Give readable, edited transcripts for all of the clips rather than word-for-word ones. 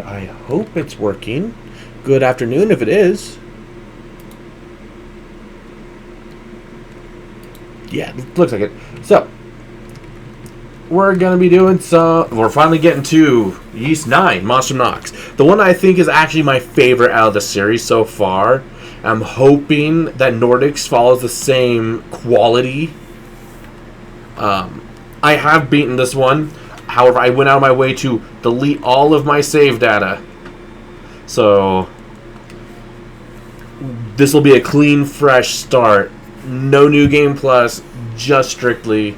I hope it's working. Good afternoon if it is. Yeah, it looks like it. So, we're going to be doing we're finally getting to Yeast 9, Monstrum Nox. The one I think is actually my favorite out of the series so far. I'm hoping that Nordics follows the same quality. I have beaten this one. However, I went out of my way to delete all of my save data. So, this will be a clean, fresh start. No new game plus, just strictly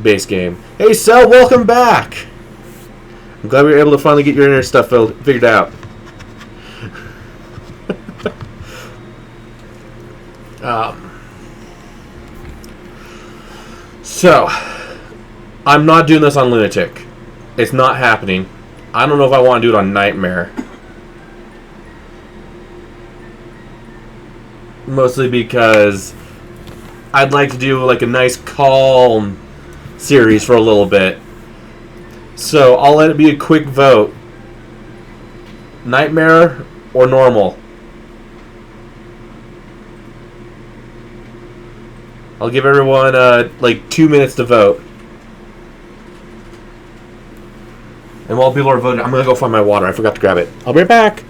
base game. Hey, Cell, welcome back! I'm glad we were able to finally get your internet stuff figured out. So, I'm not doing this on Lunatic. It's not happening. I don't know if I want to do it on Nightmare. Mostly because I'd like to do like a nice calm series for a little bit. So I'll let it be a quick vote. Nightmare or normal? I'll give everyone like 2 minutes to vote. And while people are voting, I'm going to go find my water. I forgot to grab it. I'll be right back.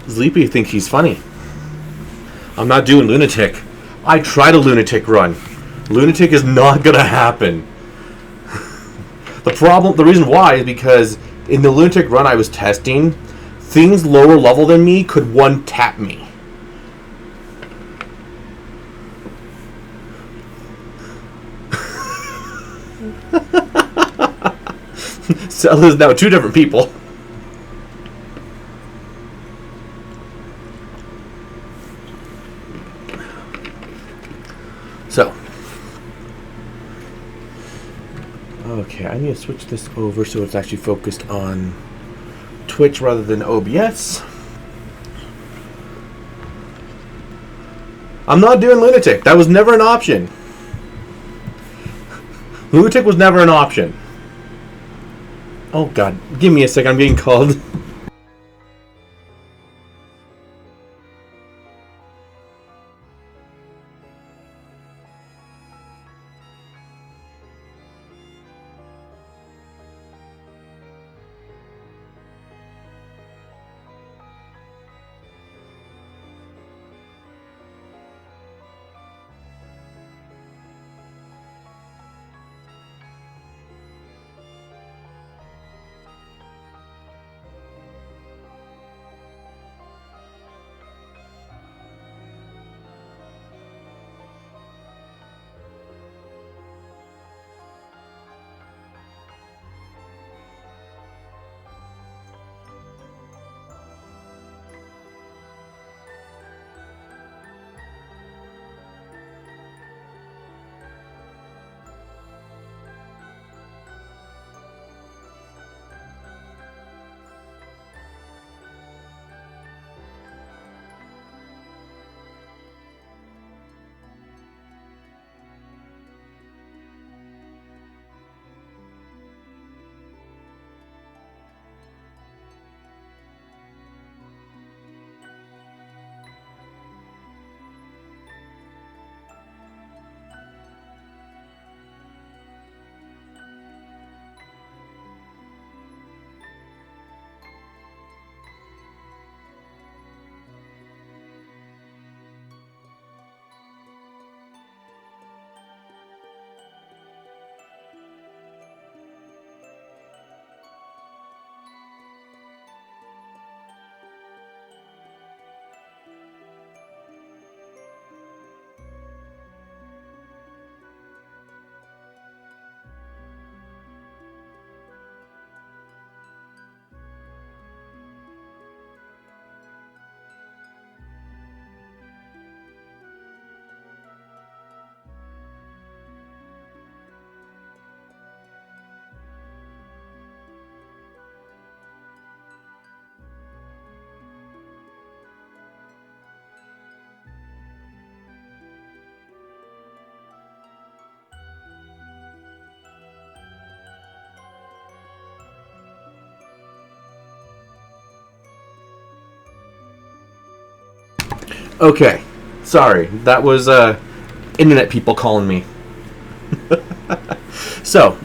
Sleepy thinks he's funny. I'm not doing Lunatic. I tried a Lunatic run. Lunatic is not going to happen. The reason why is because in the Lunatic run I was testing, things lower level than me could one-tap me. So there's now two different people. So, okay, I need to switch this over so it's actually focused on Twitch rather than OBS. I'm not doing Lunatic. That was never an option. Lunatic was never an option. Oh god, give me a second, I'm being called. Okay. Sorry. That was internet people calling me. So,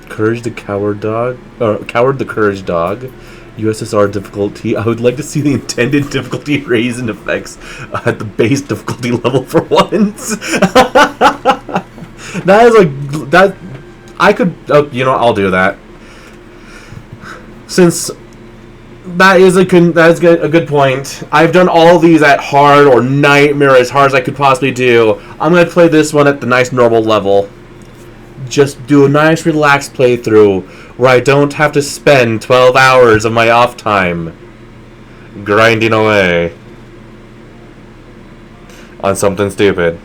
Courage the Coward Dog, or Coward the Courage Dog, USSR difficulty. I would like to see the intended difficulty raise and effects at the base difficulty level for once. That is like that. I could, you know, I'll do that. Since that is a good point. I've done all these at hard or nightmare as hard as I could possibly do. I'm gonna play this one at the nice normal level. Just do a nice relaxed playthrough where I don't have to spend 12 hours of my off time grinding away on something stupid.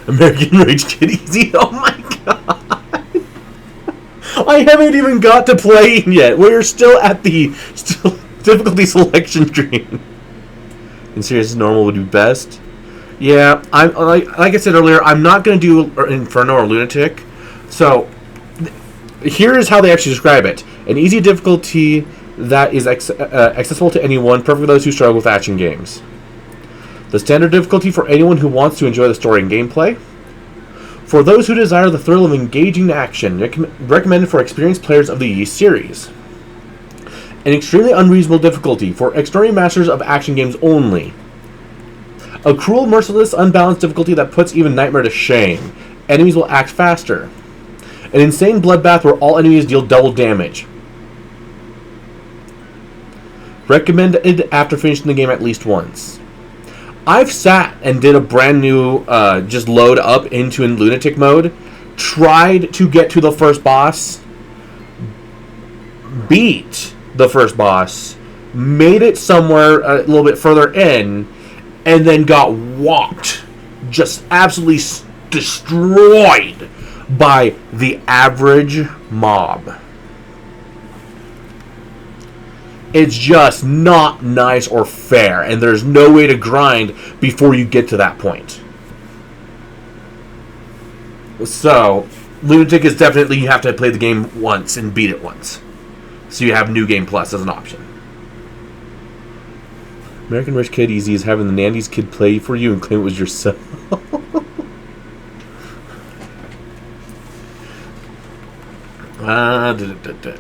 American Rage Kid Easy. Oh my god. I haven't even got to playing yet. We're still at the difficulty selection screen. In serious normal would be best. Yeah, I'm like I said earlier, I'm not going to do Inferno or Lunatic. So here is how they actually describe it: an easy difficulty that is accessible to anyone, perfect for those who struggle with action games. The standard difficulty for anyone who wants to enjoy the story and gameplay. For those who desire the thrill of engaging action, recommended for experienced players of the Yeast series. An extremely unreasonable difficulty for extraordinary masters of action games only. A cruel, merciless, unbalanced difficulty that puts even Nightmare to shame. Enemies will act faster. An insane bloodbath where all enemies deal double damage. Recommended after finishing the game at least once. I've sat and did a brand new just load up into in Lunatic mode. Tried to get to the first boss. Beat the first boss. Made it somewhere a little bit further in. And then got whopped. Just absolutely destroyed by the average mob. It's just not nice or fair, and there's no way to grind before you get to that point. So, Lunatic is definitely, you have to play the game once and beat it once. So you have New Game Plus as an option. American Rich Kid Easy is having the Nandy's kid play for you and claim it was yourself.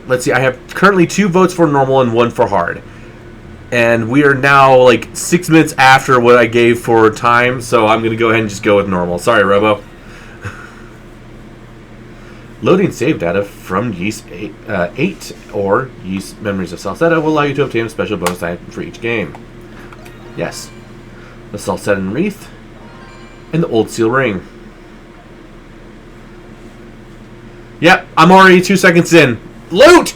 Let's see, I have currently 2 votes for normal and 1 for hard. And we are now like 6 minutes after what I gave for time, so I'm going to go ahead and just go with normal. Sorry, Robo. Loading save data from Yeast 8 or Yeast Memories of Salsetta will allow you to obtain a special bonus item for each game. Yes. The Salsettan Wreath and the Old Seal Ring. Yep, I'm already 2 seconds in. Loot!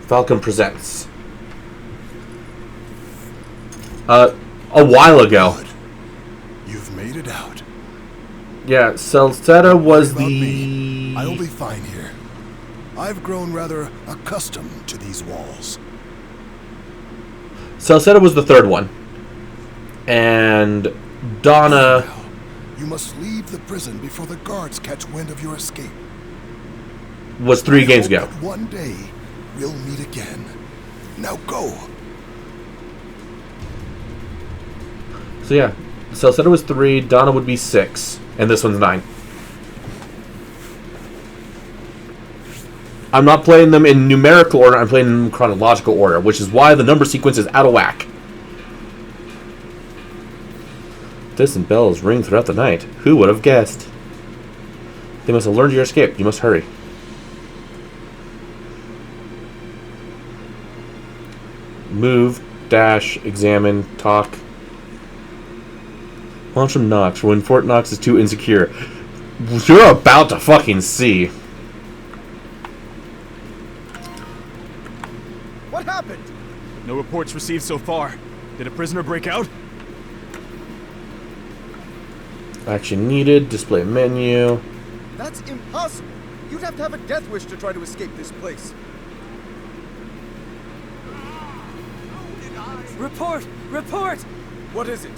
Falcon Presents. A while ago. Good. You've made it out. Yeah, Salsetta was the... I'll be fine here. I've grown rather accustomed to these walls. Salsetta was the 3rd one. And Donna... Well, you must leave the prison before the guards catch wind of your escape. Was 3 games ago. That one day, we'll meet again. Now go. So yeah, Salsetta was 3, Donna would be 6, and this one's 9. I'm not playing them in numerical order, I'm playing them in chronological order, which is why the number sequence is out of whack. Distant bells ring throughout the night. Who would have guessed? They must have learned your escape. You must hurry. Move, dash, examine, talk. Monstrum Nox, when Fort Knox is too insecure. You're about to fucking see. What happened? No reports received so far. Did a prisoner break out? Action needed, display menu. That's impossible. You'd have to have a death wish to try to escape this place. Report! Report! What is it?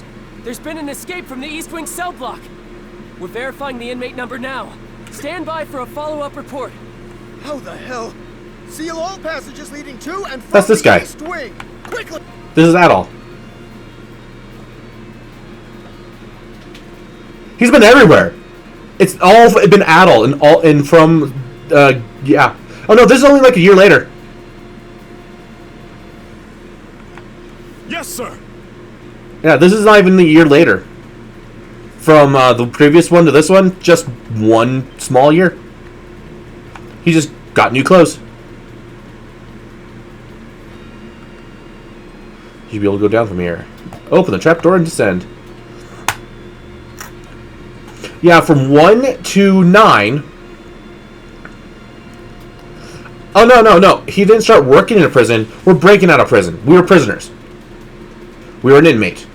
There's been an escape from the East Wing cell block. We're verifying the inmate number now. Stand by for a follow-up report. How the hell? Seal all passages leading to and from That's this the guy. East Wing. Quickly! This is Adol. He's been everywhere. It's all been Adol and from yeah. Oh no, this is only like a year later. Yes, sir. Yeah, this is not even a year later. From the previous one to this one, just one small year. He just got new clothes. You should be able to go down from here. Open the trapdoor and descend. Yeah, from 1 to 9. Oh, no. He didn't start working in a prison. We're breaking out of prison. We were prisoners. We were an inmate.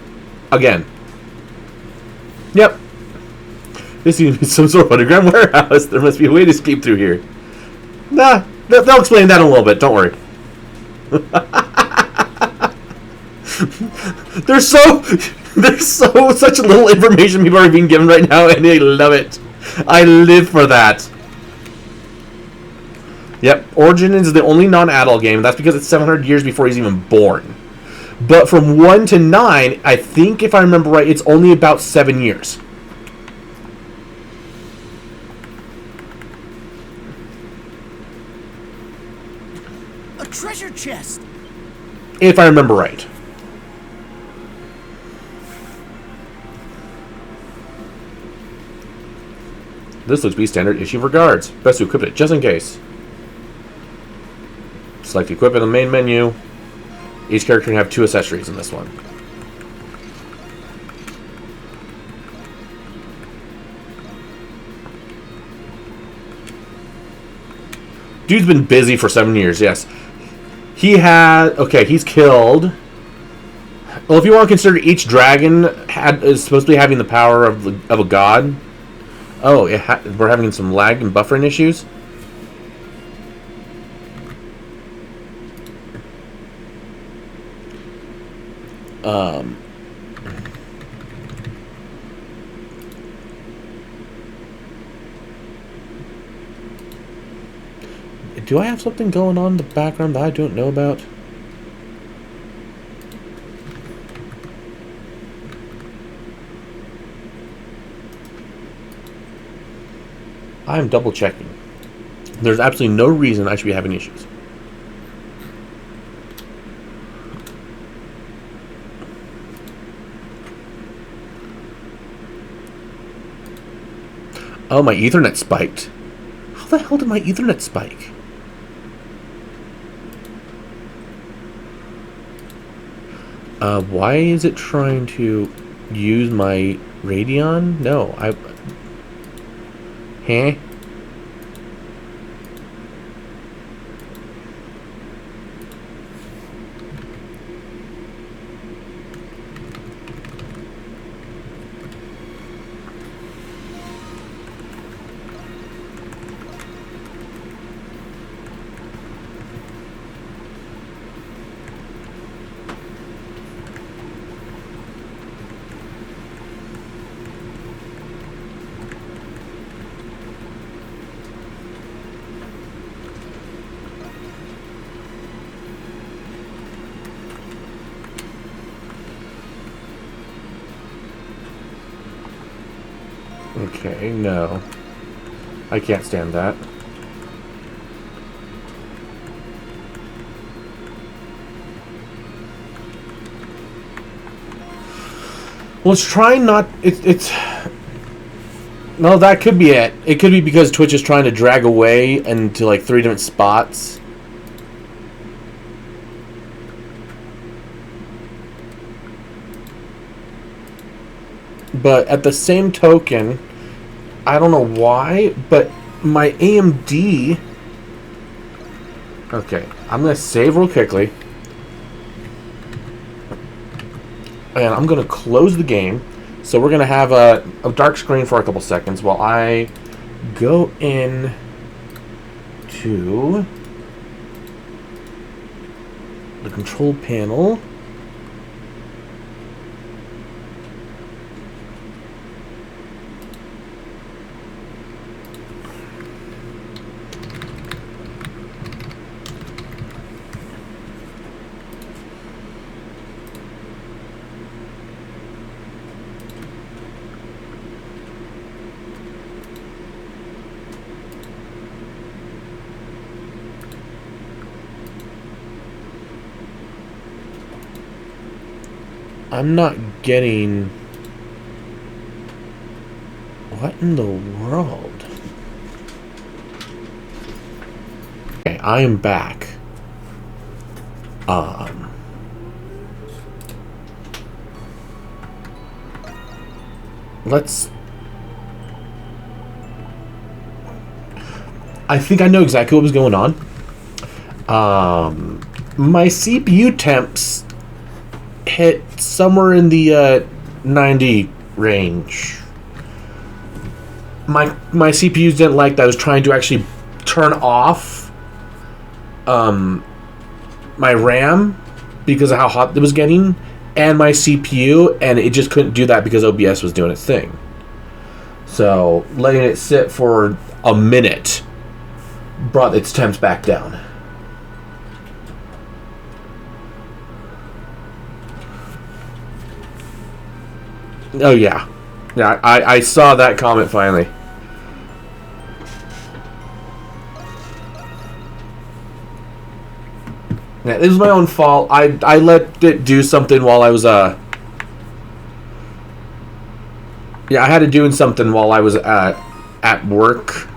Again. Yep. This seems to be some sort of underground warehouse. There must be a way to escape through here. Nah, they'll explain that in a little bit. Don't worry. There's such little information people are being given right now, and I love it. I live for that. Yep, Origin is the only non-adult game. That's because it's 700 years before he's even born. But from 1 to 9, I think if I remember right, it's only about 7 years. A treasure chest! If I remember right. This looks to be standard issue for guards. Best to equip it just in case. Select equip in the main menu. Each character can have 2 accessories in this one. Dude's been busy for 7 years, yes. He had... Okay, he's killed... Well, if you want to consider each dragon is supposed to be having the power of a god. Oh, we're having some lag and buffering issues. Do I have something going on in the background that I don't know about? I'm double checking. There's absolutely no reason I should be having issues. Oh, my Ethernet spiked. How the hell did my Ethernet spike? Why is it trying to use my Radeon? No, Huh? Okay, no. I can't stand that. Let's try not... It's... No, that could be it. It could be because Twitch is trying to drag away into like 3 different spots. But at the same token, I don't know why, but my AMD... Okay, I'm going to save real quickly. And I'm going to close the game. So we're going to have a dark screen for a couple seconds while I go in to the control panel. I'm not getting... What in the world? Okay, I am back. Let's... I think I know exactly what was going on. My CPU temps hit somewhere in the 90 range. My CPUs didn't like that I was trying to actually turn off my RAM because of how hot it was getting, and my CPU, and it just couldn't do that because OBS was doing its thing. So letting it sit for a minute brought its temps back down. Oh yeah. Yeah, I saw that comment finally. Yeah, it was my own fault. I let it do something while I was yeah, I had to do something while I was at work.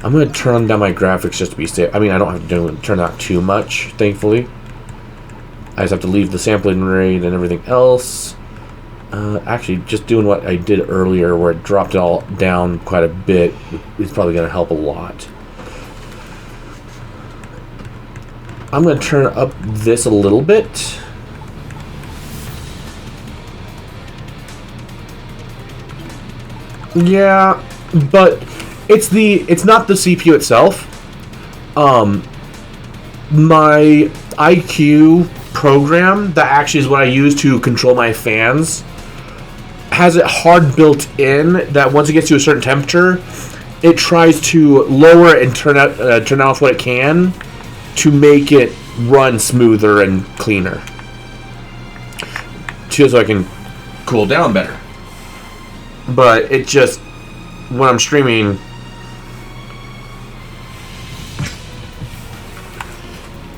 I'm gonna turn down my graphics just to be safe. I mean, I don't have to turn out too much, thankfully. I just have to leave the sampling rate and everything else. Actually, just doing what I did earlier, where it dropped it all down quite a bit, is probably gonna help a lot. I'm gonna turn up this a little bit. Yeah, but it's not the CPU itself. My IQ program that actually is what I use to control my fans has it hard built in that once it gets to a certain temperature, it tries to lower and turn off what it can to make it run smoother and cleaner, so I can cool down better. But it just, when I'm streaming,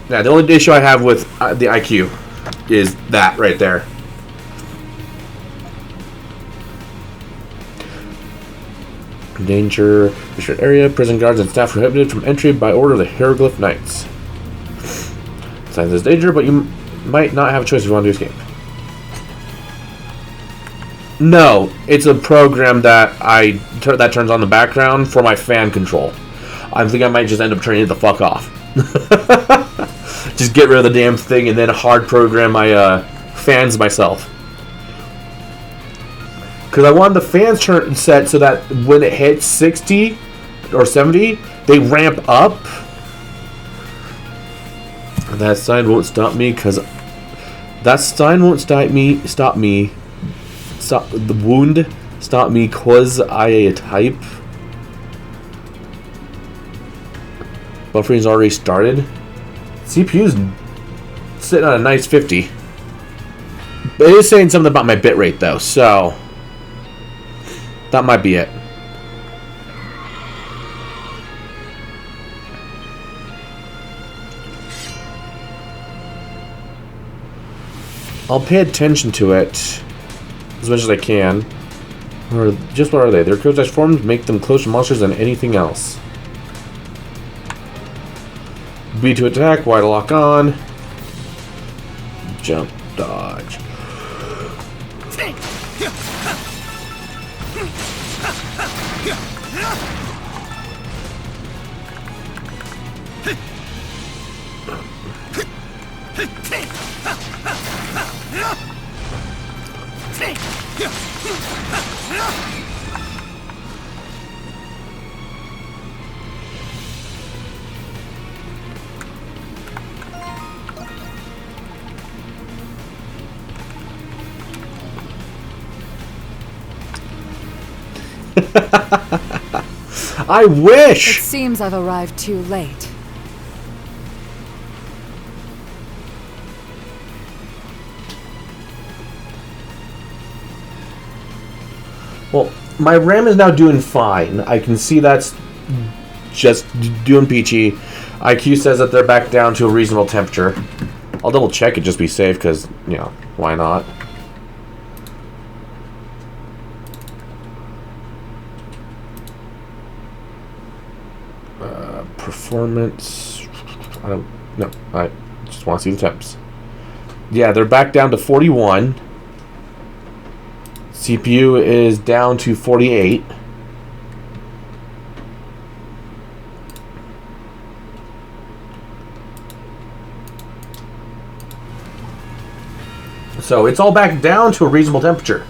yeah, the only issue I have with the IQ is that right there. Danger, restricted area, prison guards and staff prohibited from entry by order of the Hieroglyph Knights. Signs there's danger, but you might not have a choice if you want to escape. No, it's a program that that turns on the background for my fan control. I think I might just end up turning it the fuck off. Just get rid of the damn thing and then hard program my fans myself. Because I wanted the fans set so that when it hits 60 or 70, they ramp up. That sign won't stop me, because that sign won't stop me. Stop the wound. Stop me, cause I a type. Buffering's already started. CPU's sitting on a nice 50. But it is saying something about my bitrate though, so that might be it. I'll pay attention to it as much as I can. Or just what are they? Their code forms make them closer to monsters than anything else. B to attack, Y to lock on. Jump, dodge. I wish! It seems I've arrived too late. Well, my RAM is now doing fine. I can see that's just doing peachy. IQ says that they're back down to a reasonable temperature. I'll double check it just to be safe, because, you know, why not? performance. I don't know. I just want to see the temps. Yeah, they're back down to 41. CPU is down to 48. So it's all back down to a reasonable temperature.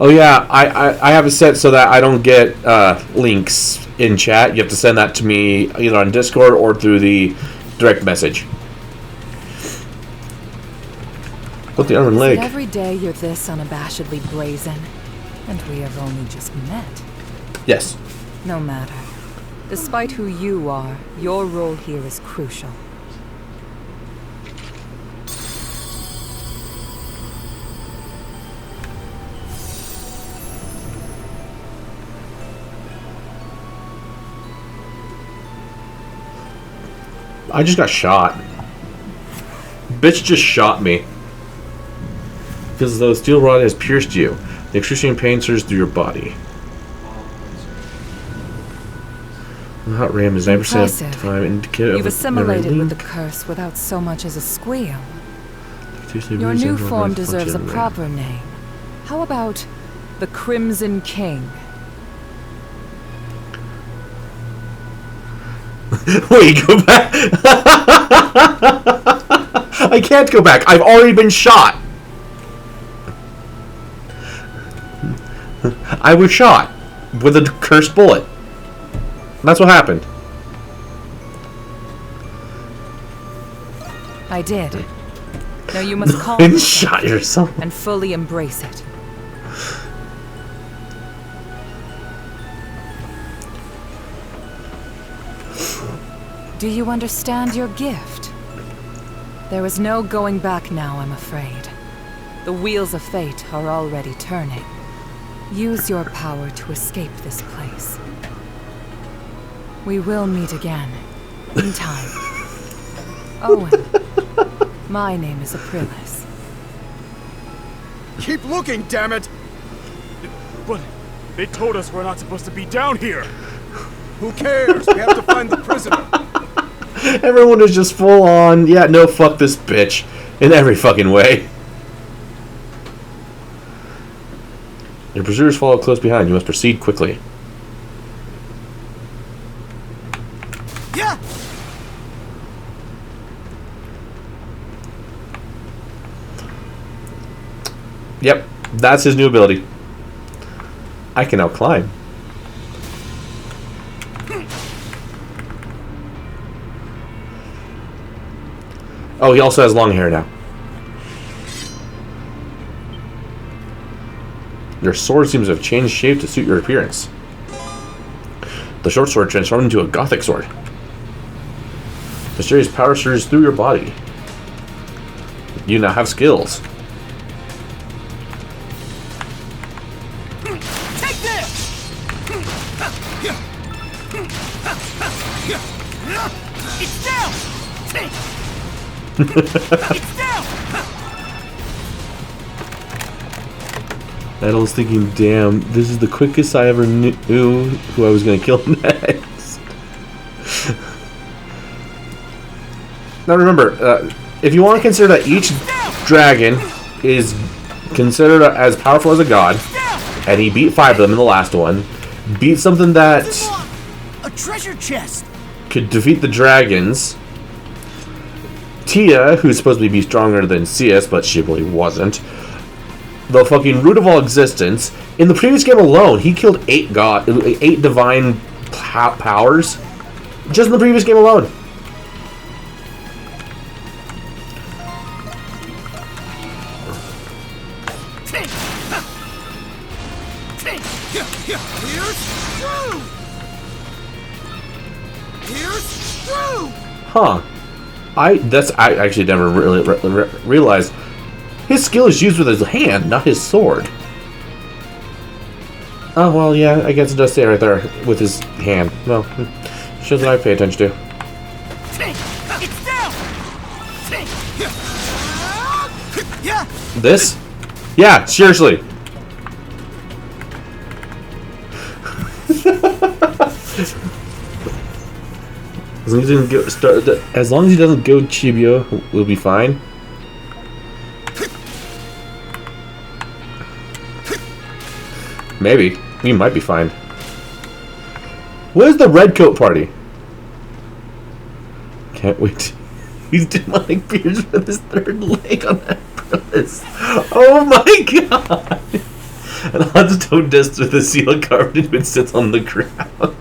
Oh yeah, I have it set so that I don't get links in chat. You have to send that to me either on Discord or through the direct message. Put the arm and Is it leg. every day you're this unabashedly brazen, and we have only just met. Yes. No matter. Despite who you are, your role here is crucial. I just got shot. Bitch just shot me. Because the steel rod has pierced you. The excruciating pain surges through your body. The hot ram is 9% Impressive. of time indicative You've of assimilated memory with the link. curse without so much as a squeal. Tuesday Your reason new for form life deserves a function. proper name. How about the Crimson King? Wait, go back. I can't go back. I've already been shot. I was shot with a cursed bullet. That's what happened. I did. Now you must call And yourself shot yourself. and fully embrace it. Do you understand your gift? There is no going back now, I'm afraid. The wheels of fate are already turning. Use your power to escape this place. We will meet again, in time. Owen, my name is Aprilis. Keep looking, damn it! But they told us we're not supposed to be down here. Who cares? We have to find the prisoner. Everyone is just full on, yeah, no, fuck this bitch. In every fucking way. Your pursuers follow close behind. You must proceed quickly. Yeah! Yep, that's his new ability. I can now climb. Oh, he also has long hair now. Your sword seems to have changed shape to suit your appearance. The short sword transformed into a gothic sword. Mysterious power surges through your body. You now have skills. Take this! It's down! It's down! I was thinking, damn, this is the quickest I ever knew who I was going to kill next. Now remember, if you want to consider that each dragon is considered as powerful as a god, and he beat 5 of them in the last one, beat something that A treasure chest! could defeat the dragons. Tia, who's supposed to be stronger than CS, but she really wasn't. The fucking root of all existence. In the previous game alone, he killed 8 divine powers. Just in the previous game alone. Here's through! Huh. I actually never really realized his skill is used with his hand, not his sword. Oh, well, yeah, I guess it does say right there with his hand. Well, shows that I pay attention to. It's down! This? Yeah, seriously. As long as he doesn't go as long as he doesn't go Chibio, we'll be fine. Maybe. We might be fine. Where's the red coat party? Can't wait. He's demonic beers with his third leg on that premise. Oh my god! An oddstone disc with a seal carved into it sits on the ground.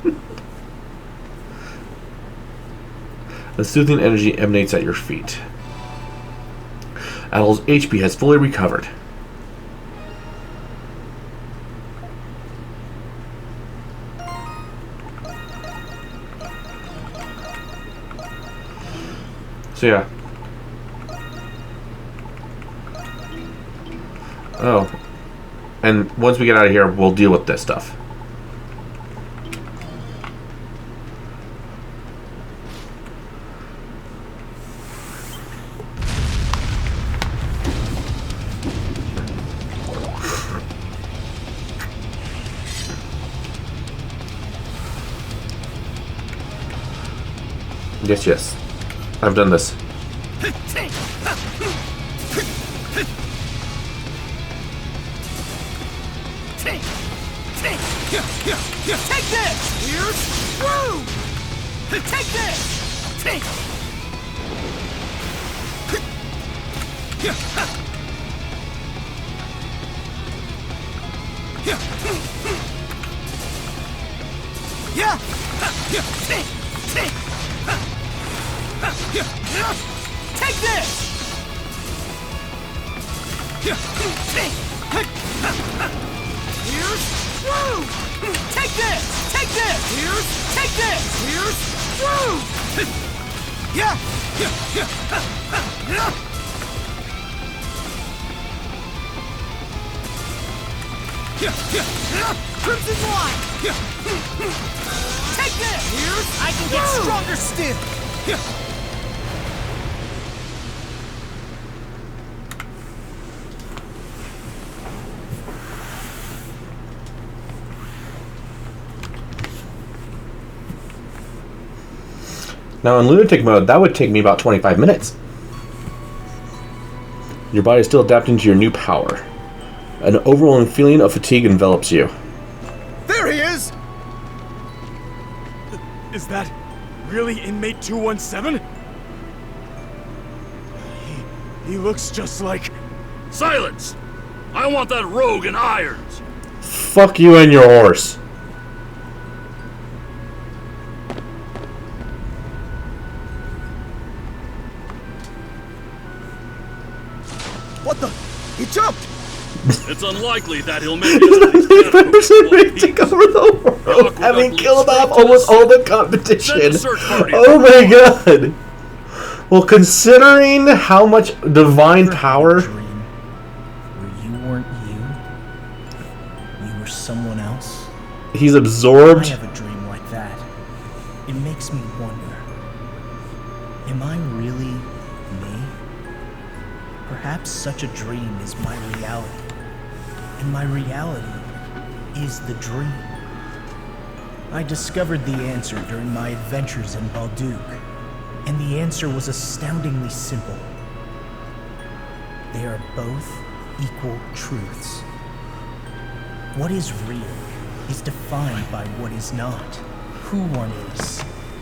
A soothing energy emanates at your feet. Adol's HP has fully recovered. So yeah. Oh. And once we get out of here, we'll deal with this stuff. Yes, yes. I've done this. Take this! Here's through! Take this! Take! Yeah! Take this! Here's through! Take this! Take this! Here's take this! Here's through! Yeah! Crimson Line! Take this! Here's I can get stronger still! Now in lunatic mode, that would take me about 25 minutes. Your body is still adapting to your new power. An overwhelming feeling of fatigue envelops you. There he is! Is that really inmate 217? He looks just like... Silence! I want that rogue in irons! Fuck you and your horse. What the? He jumped! It's unlikely that he'll make it. Person ready to take over the world, having killed off almost all the competition. Oh my god! Well, considering how much divine power... Dream where you weren't you were someone else. He's I absorbed. have a dream like that. It makes me wonder, am I really me? Perhaps such a dream is my reality, and my reality is the dream. I discovered the answer during my adventures in Balduc, and the answer was astoundingly simple. They are both equal truths. What is real is defined by what is not. Who one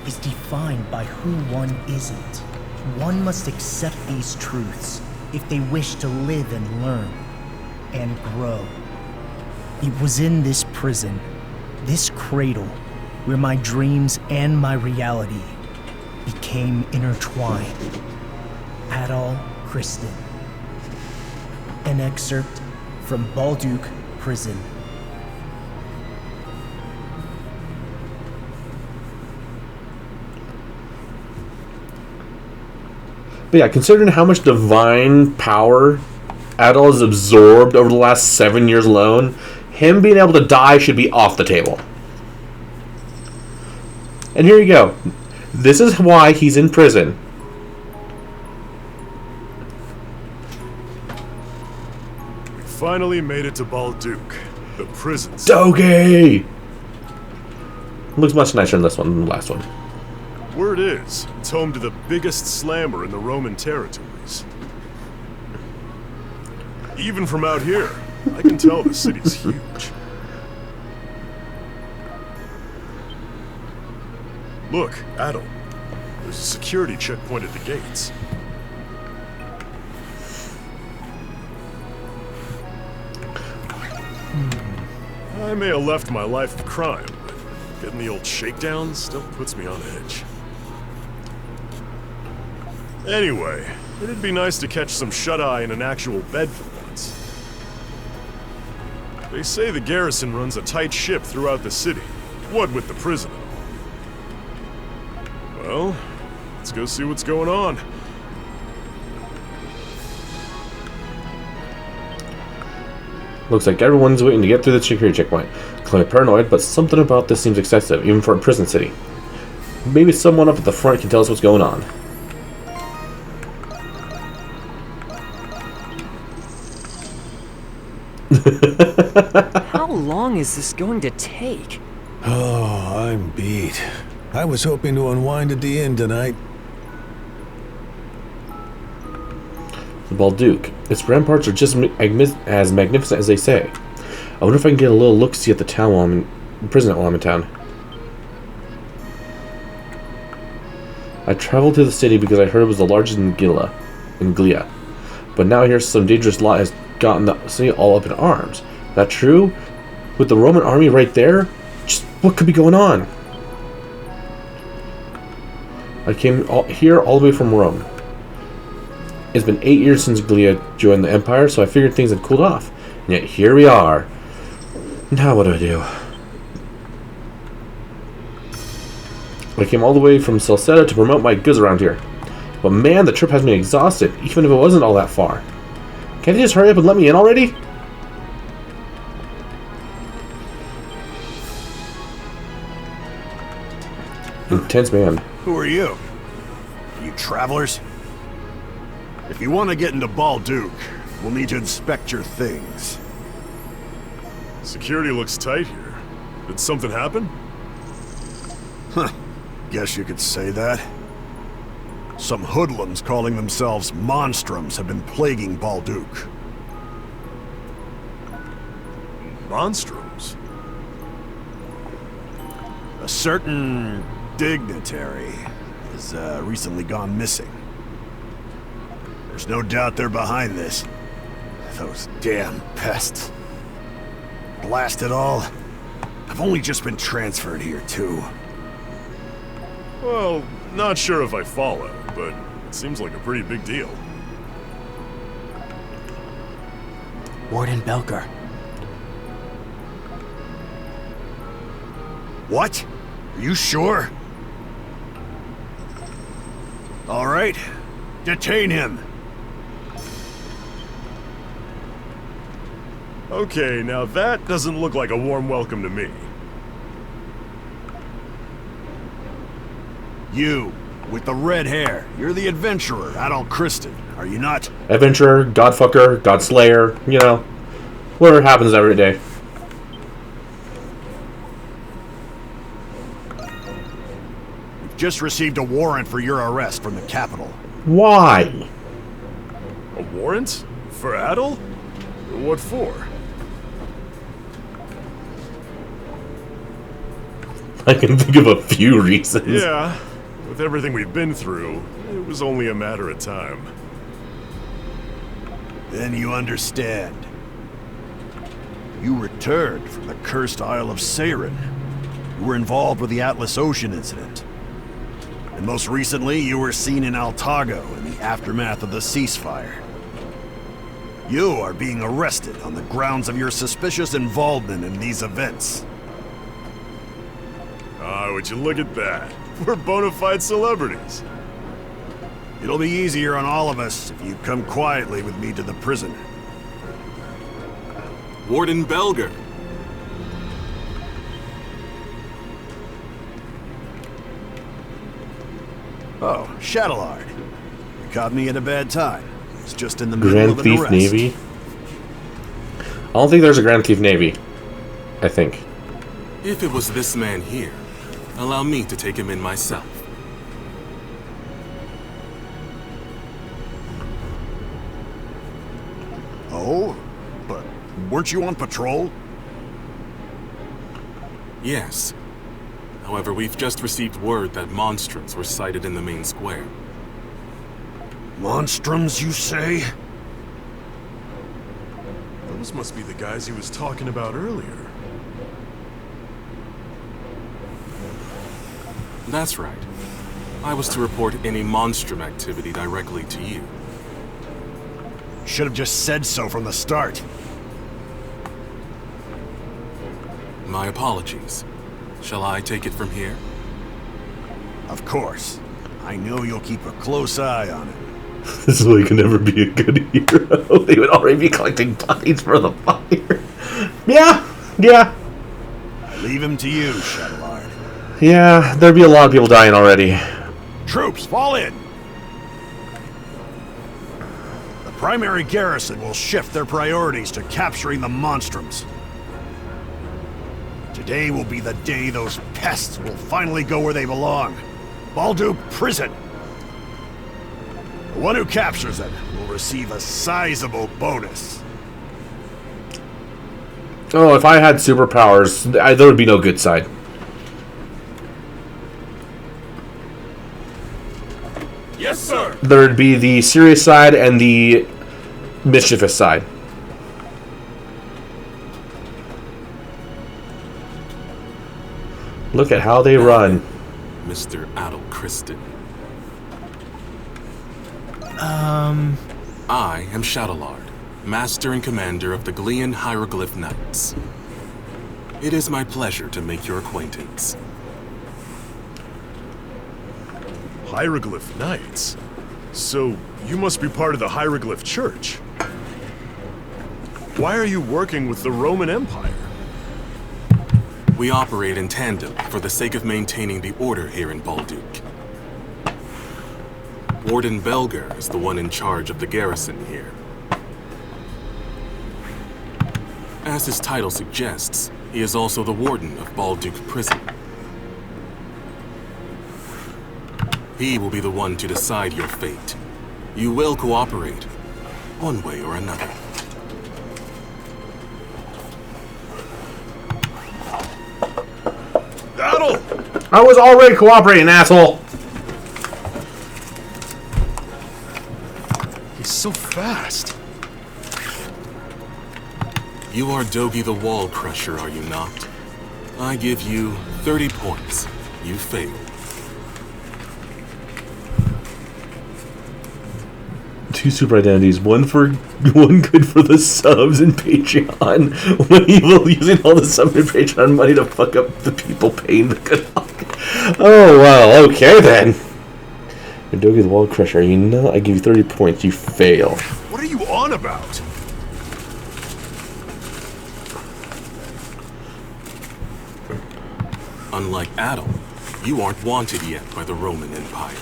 is defined by who one isn't. One must accept these truths if they wish to live and learn and grow. It was in this prison, this cradle, where my dreams and my reality became intertwined. Adol Kristen. An excerpt from Balduc Prison. But yeah, considering how much divine power Adol has absorbed over the last 7 years alone, him being able to die should be off the table. And here you go. This is why he's in prison. finally made it to Balduke, the prison. Doge! Looks much nicer in this one than the last one. Word is, it's home to the biggest slammer in the Roman territories. Even from out here, I can tell the city's huge. Look, Adel. There's a security checkpoint at the gates. I may have left my life of crime, but getting the old shakedown still puts me on edge. Anyway, it'd be nice to catch some shut-eye in an actual bed for once. They say the garrison runs a tight ship throughout the city, what with the prison and all. Well, let's go see what's going on. Looks like everyone's waiting to get through the security checkpoint. Clearly paranoid, but something about this seems excessive, even for a prison city. Maybe someone up at the front can tell us what's going on. How long is this going to take? Oh, I'm beat. I was hoping to unwind at the inn tonight. The Balduke. Its ramparts are just as magnificent as they say. I wonder if I can get a little look-see at the town while I'm in prison while I'm in town. I traveled to the city because I heard it was the largest in Glia. But now I hear some dangerous lot has gotten the city all up in arms. That true? With the Roman army right there? Just what could be going on? I came here all the way from Rome. It's been 8 years since Glia joined the Empire, so I figured things had cooled off. And yet here we are. Now what do I do? I came all the way from Salcetta to promote my goods around here. But man, the trip has me exhausted, even if it wasn't all that far. Can't you just hurry up and let me in already? Intense man. Who are you? Are you travelers? If you want to get into Balduke, we'll need to inspect your things. Security looks tight here. Did something happen? Huh. Guess you could say that. Some hoodlums calling themselves Monstrums have been plaguing Balduke. Monstrums? A certain dignitary has recently gone missing. There's no doubt they're behind this. Those damn pests. Blast it all. I've only just been transferred here, too. Well, not sure if I follow, but it seems like a pretty big deal. Warden Belger. What? Are you sure? All right. Detain him. Okay, now that doesn't look like a warm welcome to me. You, with the red hair, you're the adventurer, Adol Kristen, are you not? Adventurer, Godfucker, Godslayer, you know, whatever happens every day. We've just received a warrant for your arrest from the capital. Why? A warrant? For Adel? What for? I can think of a few reasons. Yeah, with everything we've been through, it was only a matter of time. Then you understand. You returned from the cursed Isle of Seiren. You were involved with the Atlas Ocean incident. And most recently, you were seen in Altago in the aftermath of the ceasefire. You are being arrested on the grounds of your suspicious involvement in these events. Ah, would you look at that? We're bona fide celebrities. It'll be easier on all of us if you come quietly with me to the prison. Warden Belger. Oh, Shadowlard. You caught me at a bad time. It's just in the middle Grand of an Thief arrest. Navy. don't think there's a Grand Thief Navy. I think. If it was this man here, allow me to take him in myself. Oh? But weren't you on patrol? Yes. However, we've just received word that monstrums were sighted in the main square. Monstrums, you say? Those must be the guys he was talking about earlier. That's right. I was to report any monstrum activity directly to you. Should have just said so from the start. My apologies. Shall I take it from here? Of course. I know you'll keep a close eye on it. This boy can never be a good hero. They would already be collecting bodies for the fire. Yeah. Leave him to you, Shadowlord. Yeah, there'd be a lot of people dying already. Troops, fall in! The primary garrison will shift their priorities to capturing the monstrums. Today will be the day those pests will finally go where they belong. Balduke Prison. The one who captures it will receive a sizable bonus. Oh, if I had superpowers, there would be no good side. Yes, sir! There'd be the serious side and the mischievous side. Look at how they run. Mr. Adel Kristen. I am Shadowlord, Master and Commander of the Glean Hieroglyph Knights. It is my pleasure to make your acquaintance. Hieroglyph Knights? So, you must be part of the Hieroglyph Church. Why are you working with the Roman Empire? We operate in tandem for the sake of maintaining the order here in Balduke. Warden Belger is the one in charge of the garrison here. As his title suggests, he is also the warden of Balduke Prison. He will be the one to decide your fate. You will cooperate, one way or another. Adel! I was already cooperating, asshole! He's so fast. You are Dogi the Wall Crusher, are you not? I give you 30 points. You fail. Two super identities, one good for the subs and Patreon, one evil using all the sub and Patreon money to fuck up the people paying the good. Oh wow, okay then. You're Dogi the Wall Crusher, you know I give you 30 points, you fail. What are you on about? Unlike Adel, you aren't wanted yet by the Roman Empire.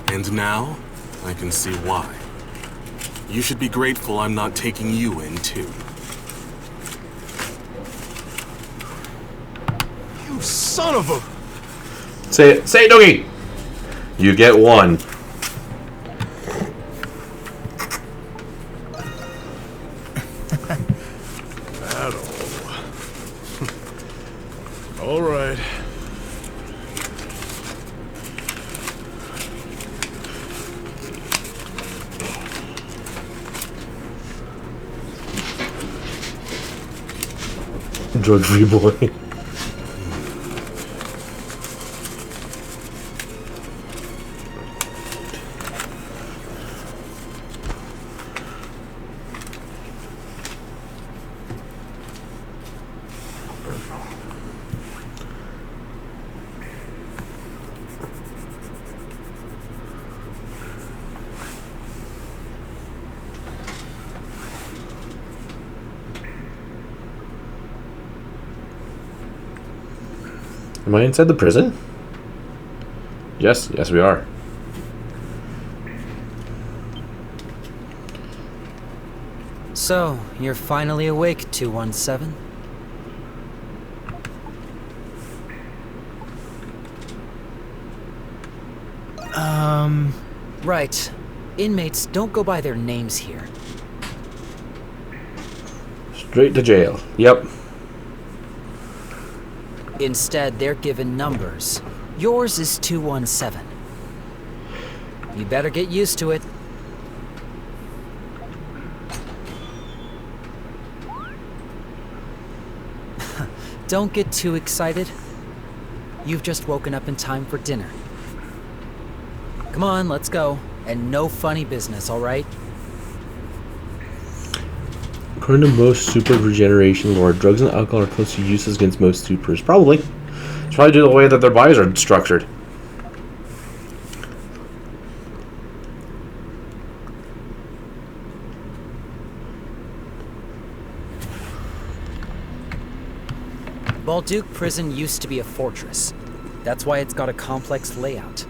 And now, I can see why. You should be grateful I'm not taking you in, too. You son of a... Say it, Dogi! You get one. Adel. All right. Drug-free boy. Am I inside the prison? Yes, we are. So, you're finally awake, 217? Right. Inmates don't go by their names here. Straight to jail. Yep. Instead, they're given numbers. Yours is 217. You better get used to it. Don't get too excited. You've just woken up in time for dinner. Come on, let's go. And no funny business, all right? According to most super regeneration lore, drugs and alcohol are closely useless against most supers. Probably. It's probably due to the way that their bodies are structured. Balduke Prison used to be a fortress. That's why it's got a complex layout.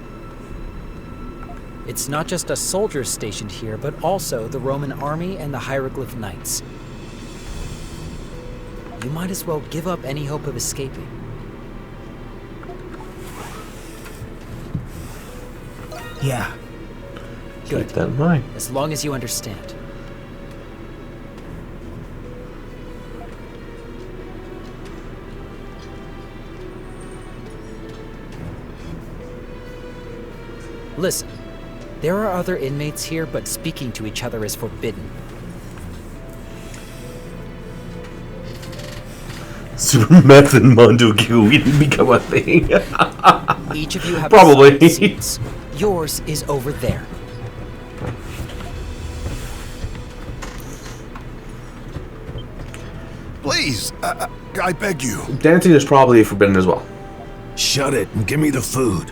It's not just a soldiers stationed here, but also the Roman army and the Hieroglyph Knights. You might as well give up any hope of escaping. Yeah. Good. Keep that in mind. As long as you understand. Listen, there are other inmates here, but speaking to each other is forbidden. Super meth and Mondo Gooey didn't become a thing. Each of you have probably. assigned seats. Yours is over there. Please, I beg you. Dancing is probably forbidden as well. Shut it and give me the food.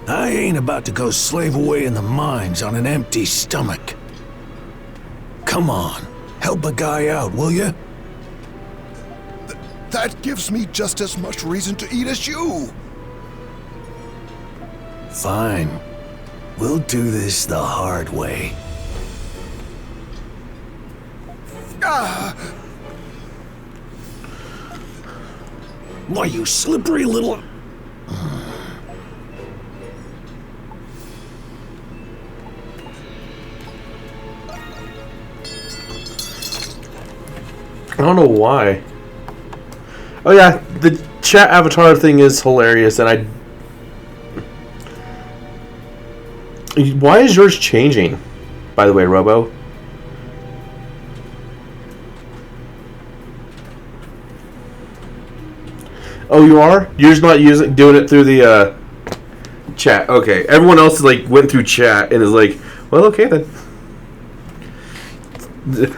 I ain't about to go slave away in the mines on an empty stomach. Come on, help a guy out, will you? That gives me just as much reason to eat as you. Fine. We'll do this the hard way. Why, you slippery little... I don't know why. Oh yeah, the chat avatar thing is hilarious, and why is yours changing, by the way, Robo? Oh, you are? You're just not doing it through the chat. Okay, everyone else like went through chat and is like, well, okay then.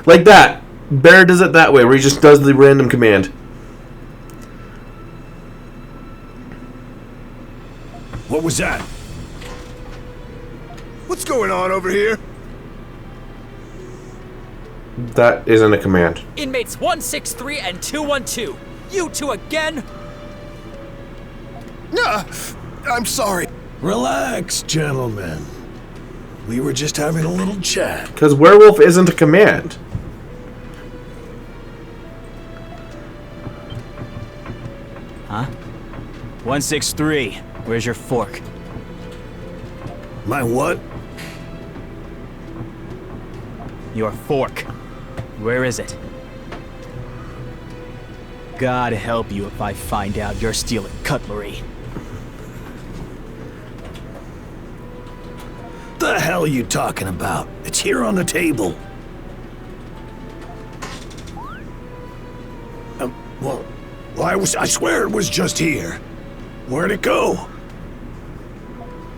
Like that. Bear does it that way, where he just does the random command. What was that? What's going on over here? That isn't a command. Inmates 163 and 212. You two again? I'm sorry. Relax, gentlemen. We were just having a little chat. Because werewolf isn't a command. Huh? 163. Where's your fork? My what? Your fork. Where is it? God help you if I find out you're stealing cutlery. The hell are you talking about? It's here on the table. Well, I swear it was just here. Where'd it go?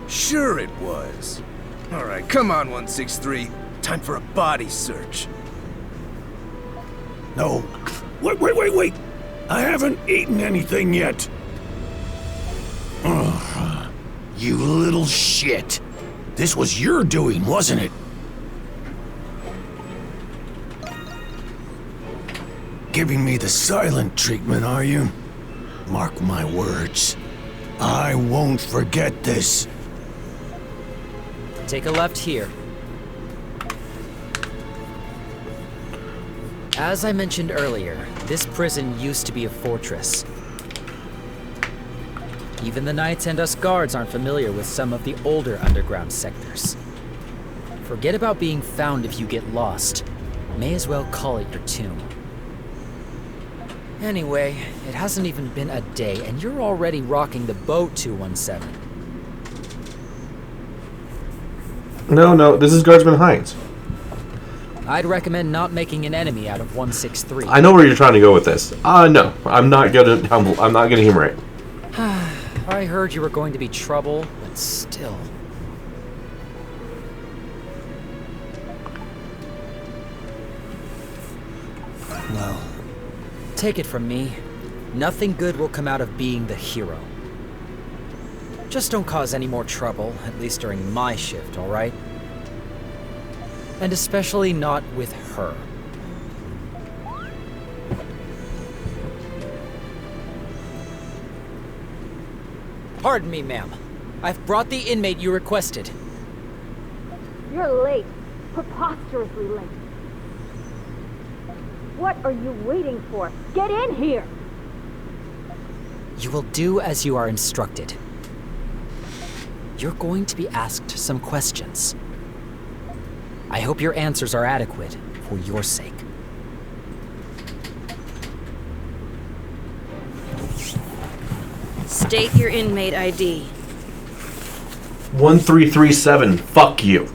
Sure it was. All right, come on, 163. Time for a body search. No. Wait. I haven't eaten anything yet. Ugh, you little shit. This was your doing, wasn't it? Giving me the silent treatment, are you? Mark my words. I won't forget this. Take a left here. As I mentioned earlier, this prison used to be a fortress. Even the Knights and us guards aren't familiar with some of the older underground sectors. Forget about being found if you get lost. May as well call it your tomb. Anyway, it hasn't even been a day, and you're already rocking the boat 217. No, this is Guardsman Hines. I'd recommend not making an enemy out of 163. I know where you're trying to go with this. No, I'm not gonna humor it. I heard you were going to be trouble, but still. Well, take it from me. Nothing good will come out of being the hero. Just don't cause any more trouble, at least during my shift, all right? And especially not with her. Pardon me, ma'am. I've brought the inmate you requested. You're late. Preposterously late. What are you waiting for? Get in here! You will do as you are instructed. You're going to be asked some questions. I hope your answers are adequate for your sake. State your inmate ID. 1337. Fuck you.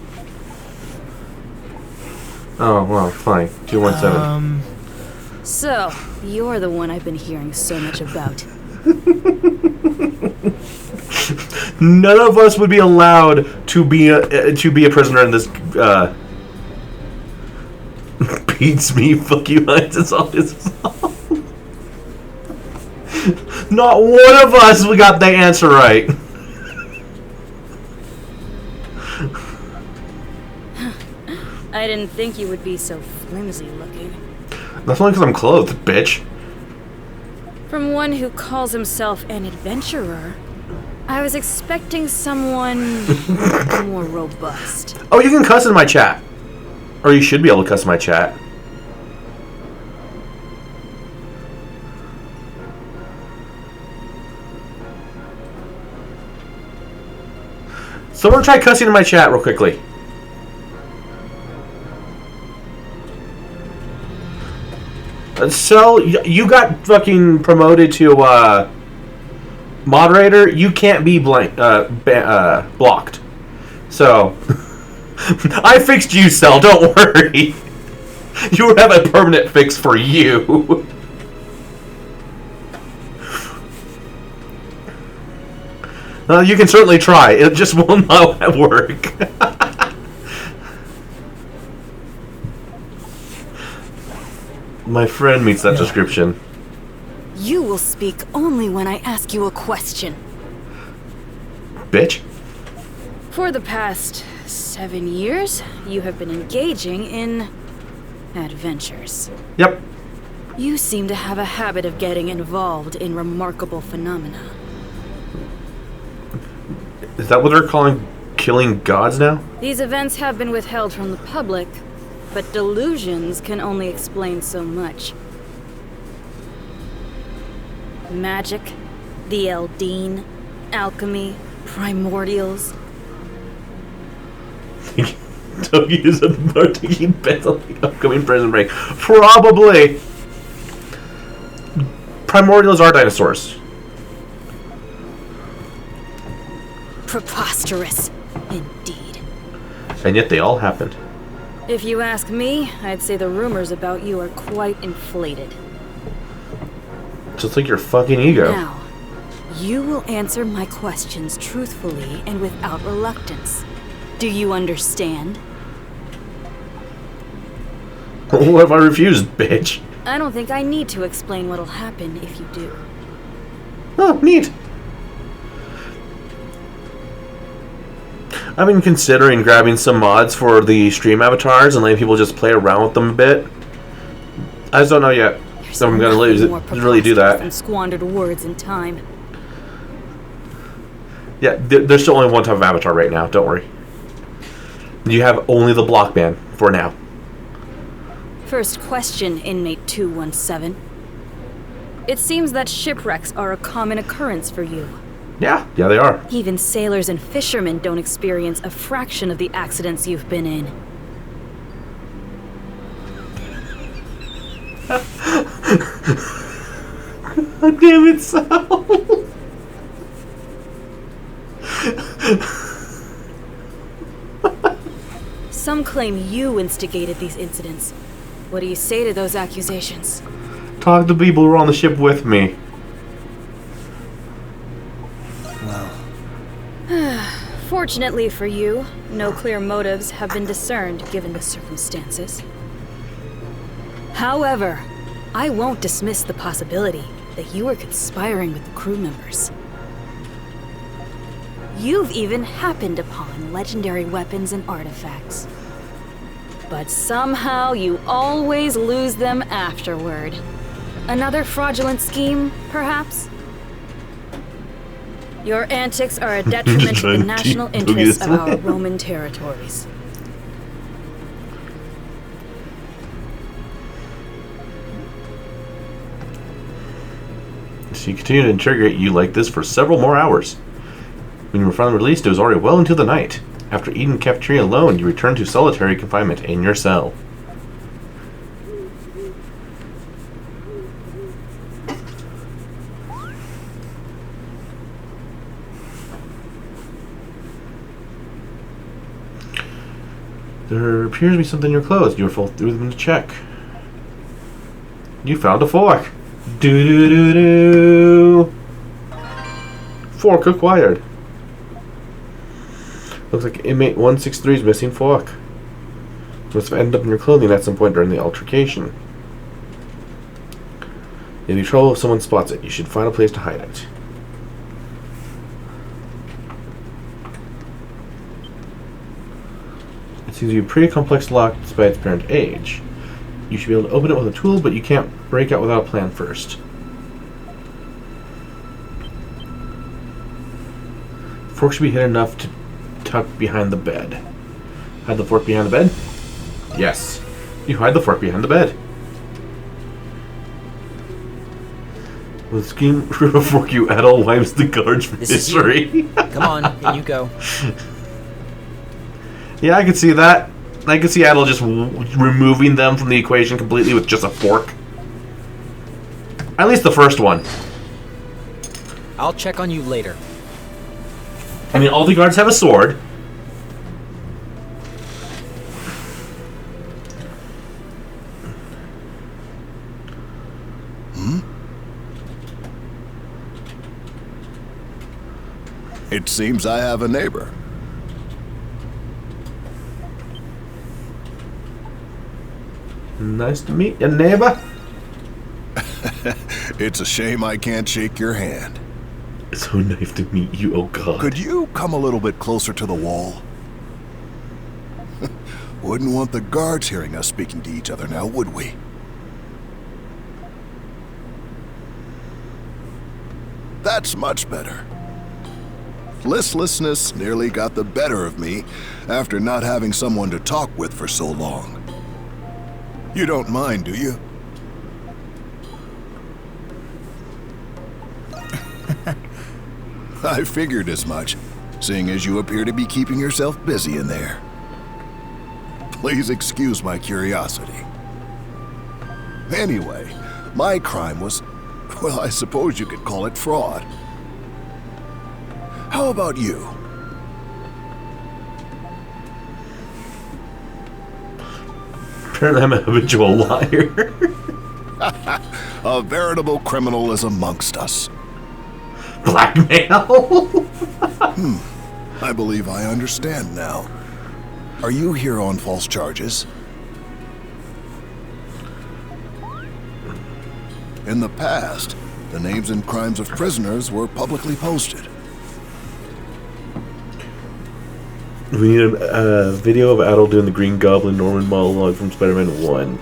Oh, well, fine. 217. So, you're the one I've been hearing so much about. None of us would be allowed to be a prisoner in this. Beats me. Fuck you, Hines. It's all his fault. Not one of us we got the answer right. I didn't think you would be so flimsy looking. That's only because I'm clothed, bitch. From one who calls himself an adventurer, I was expecting someone more robust. Oh, you can cuss in my chat. Or you should be able to cuss in my chat. Someone try cussing in my chat real quickly. So, you got fucking promoted to, moderator. You can't be blocked. So, I fixed you, Cell. Don't worry. You have a permanent fix for you. You can certainly try. It just will not work. My friend meets that description. You will speak only when I ask you a question. Bitch. For the past 7 years, you have been engaging in adventures. Yep. You seem to have a habit of getting involved in remarkable phenomena. Is that what they're calling killing gods now? These events have been withheld from the public, but delusions can only explain so much. Magic, the Eldine, alchemy, primordials. Togi is about to keep bets on the upcoming prison break. Probably. Primordials are dinosaurs. Preposterous, indeed. And yet they all happened. If you ask me, I'd say the rumors about you are quite inflated. Just like your fucking ego. Now, you will answer my questions truthfully and without reluctance. Do you understand? What if I refuse, bitch? I don't think I need to explain what'll happen if you do. Oh, neat. I've been considering grabbing some mods for the stream avatars and letting people just play around with them a bit. I just don't know yet. So I'm going to really do that. And squandered words and time. Yeah, there's still only one type of avatar right now. Don't worry. You have only the block man for now. First question, inmate 217. It seems that shipwrecks are a common occurrence for you. Yeah, they are. Even sailors and fishermen don't experience a fraction of the accidents you've been in. God damn it, Sal. Some claim you instigated these incidents. What do you say to those accusations? Talk to people who were on the ship with me. Fortunately for you, no clear motives have been discerned given the circumstances. However, I won't dismiss the possibility that you were conspiring with the crew members. You've even happened upon legendary weapons and artifacts. But somehow you always lose them afterward. Another fraudulent scheme, perhaps? Your antics are a detriment to the national interests of our Roman territories. She continued to interrogate you like this for several more hours. When you were finally released, it was already well into the night. After eating cafeteria alone, you returned to solitary confinement in your cell. There appears to be something in your clothes. You threw them to check. You found a fork. Doo-doo-doo-doo. Fork acquired. Looks like inmate 163's missing fork. Must have ended up in your clothing at some point during the altercation. You'll be trouble if someone spots it. You should find a place to hide it. It seems to be a pretty complex lock despite its apparent age. You should be able to open it with a tool, but you can't break out without a plan first. The fork should be hidden enough to tuck behind the bed. Hide the fork behind the bed? Yes. You hide the fork behind the bed. With scheme for a fork, you Adol wipes the guards from history. Come on, in you go. Yeah, I can see that. I can see Adol just removing them from the equation completely with just a fork. At least the first one. I'll check on you later. I mean, all the guards have a sword. It seems I have a neighbor. Nice to meet you, neighbor. It's a shame I can't shake your hand. It's so nice to meet you, oh god. Could you come a little bit closer to the wall? Wouldn't want the guards hearing us speaking to each other now, would we? That's much better. Listlessness nearly got the better of me after not having someone to talk with for so long. You don't mind, do you? I figured as much, seeing as you appear to be keeping yourself busy in there. Please excuse my curiosity. Anyway, my crime was, well, I suppose you could call it fraud. How about you? Apparently I'm a habitual liar. A veritable criminal is amongst us. Blackmail? I believe I understand now. Are you here on false charges? In the past, the names and crimes of prisoners were publicly posted. We need a video of Adol doing the Green Goblin Norman monologue from Spider-Man 1.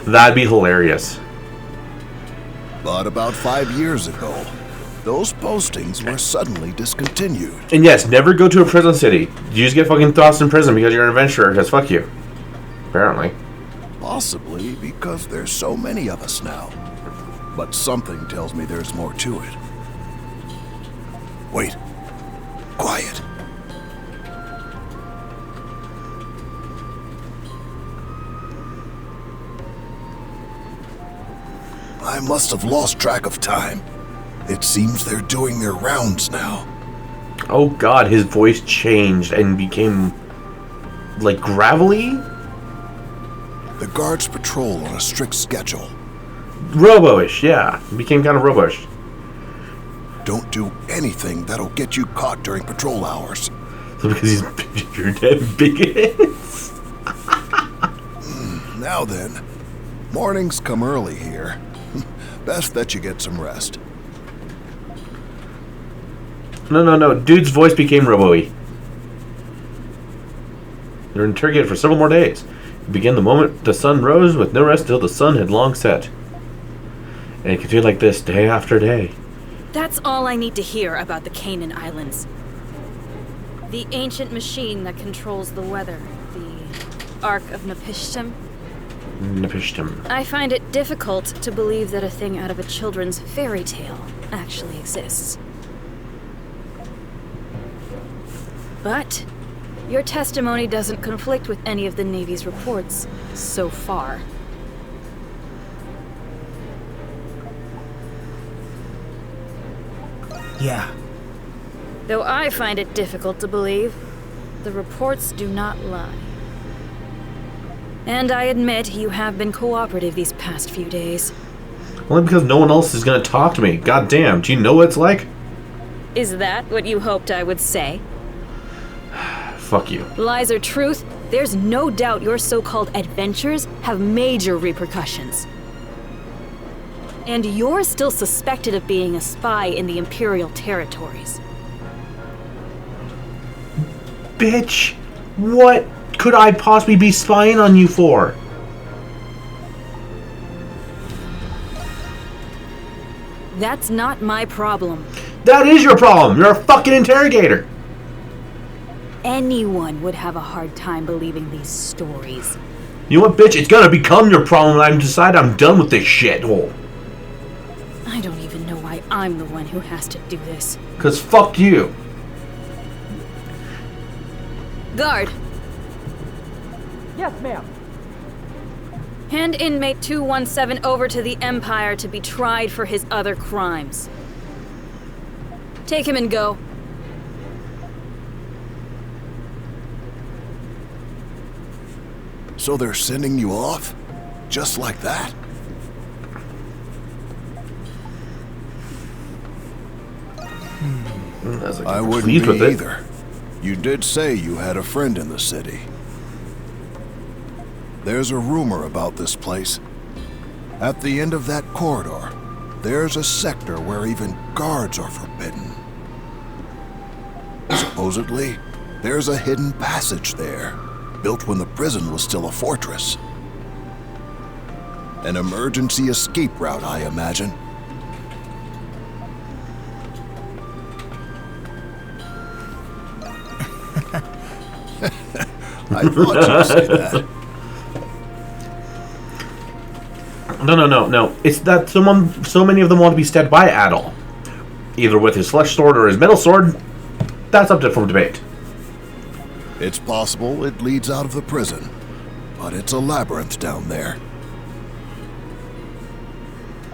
That'd be hilarious. But about 5 years ago, those postings were suddenly discontinued. And yes, never go to a prison city. You just get fucking tossed in prison because you're an adventurer, because fuck you. Apparently. Possibly because there's so many of us now. But something tells me there's more to it. Wait. Quiet. I must have lost track of time. It seems they're doing their rounds now. Oh god, his voice changed and became like gravelly? The guards patrol on a strict schedule. Robo-ish, yeah. It became kind of robo-ish. Don't do anything that'll get you caught during patrol hours. So because you're dead bigots. Now then, mornings come early here. Best that you get some rest. No. Dude's voice became robo-y. They were interrogated for several more days. It began the moment the sun rose with no rest till the sun had long set. And it continued like this day after day. That's all I need to hear about the Canaan Islands. The ancient machine that controls the weather. The Ark of Napishtim. I find it difficult to believe that a thing out of a children's fairy tale actually exists. But your testimony doesn't conflict with any of the Navy's reports so far. Yeah. Though I find it difficult to believe, the reports do not lie. And I admit you have been cooperative these past few days. Only because no one else is going to talk to me. God damn, do you know what it's like? Is that what you hoped I would say? Fuck you. Lies or truth, there's no doubt your so-called adventures have major repercussions. And you're still suspected of being a spy in the Imperial territories. Bitch, what could I possibly be spying on you for? That's not my problem. That is your problem. You're a fucking interrogator. Anyone would have a hard time believing these stories. You know what, bitch? It's gonna become your problem when I decide I'm done with this shithole. I don't even know why I'm the one who has to do this. 'Cause fuck you. Guard! Yes, ma'am. Hand inmate 217 over to the Empire to be tried for his other crimes. Take him and go. So they're sending you off? Just like that? I wouldn't be either. You did say you had a friend in the city. There's a rumor about this place. At the end of that corridor, there's a sector where even guards are forbidden. Supposedly, there's a hidden passage there, built when the prison was still a fortress. An emergency escape route, I imagine. I thought you'd say that. No. It's that so many of them want to be stabbed by Adol. Either with his flesh sword or his metal sword. That's up for debate. It's possible it leads out of the prison, but it's a labyrinth down there.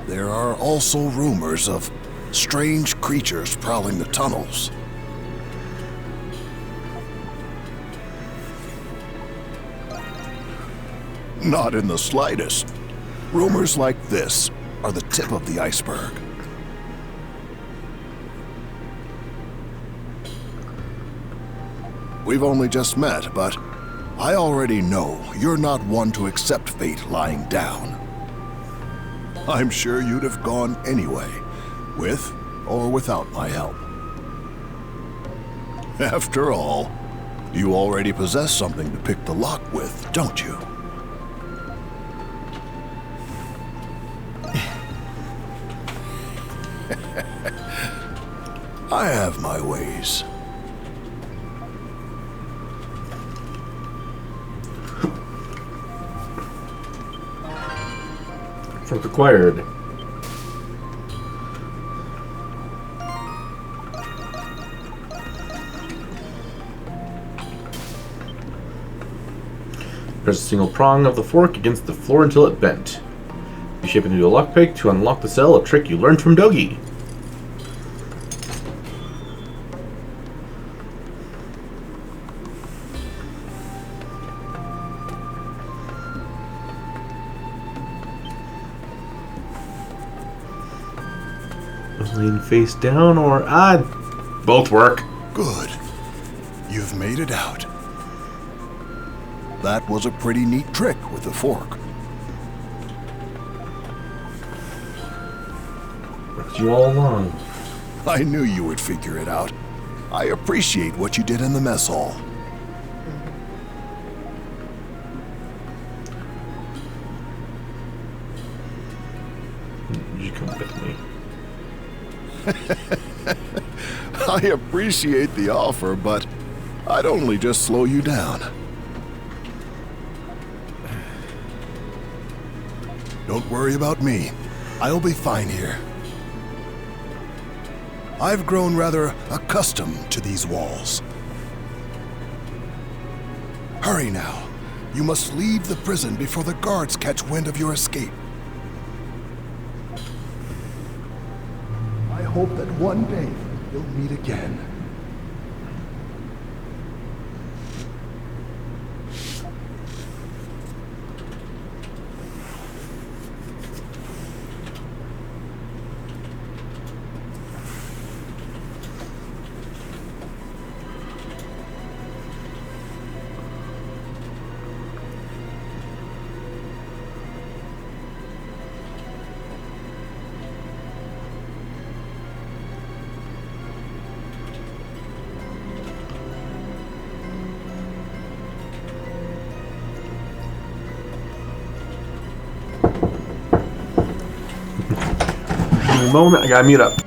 There are also rumors of strange creatures prowling the tunnels. Not in the slightest. Rumors like this are the tip of the iceberg. We've only just met, but I already know you're not one to accept fate lying down. I'm sure you'd have gone anyway, with or without my help. After all, you already possess something to pick the lock with, don't you? I have my ways. Fork acquired. Press a single prong of the fork against the floor until it bent. You shape it into a lockpick to unlock the cell, a trick you learned from Dogi. Lean face down or both work. Good. You've made it out. That was a pretty neat trick with the fork. Worked you all along. I knew you would figure it out. I appreciate what you did in the mess hall. You come with me. I appreciate the offer, but I'd only just slow you down. Don't worry about me. I'll be fine here. I've grown rather accustomed to these walls. Hurry now. You must leave the prison before the guards catch wind of your escape. I hope that one day we'll meet again. In a moment, I gotta mute up.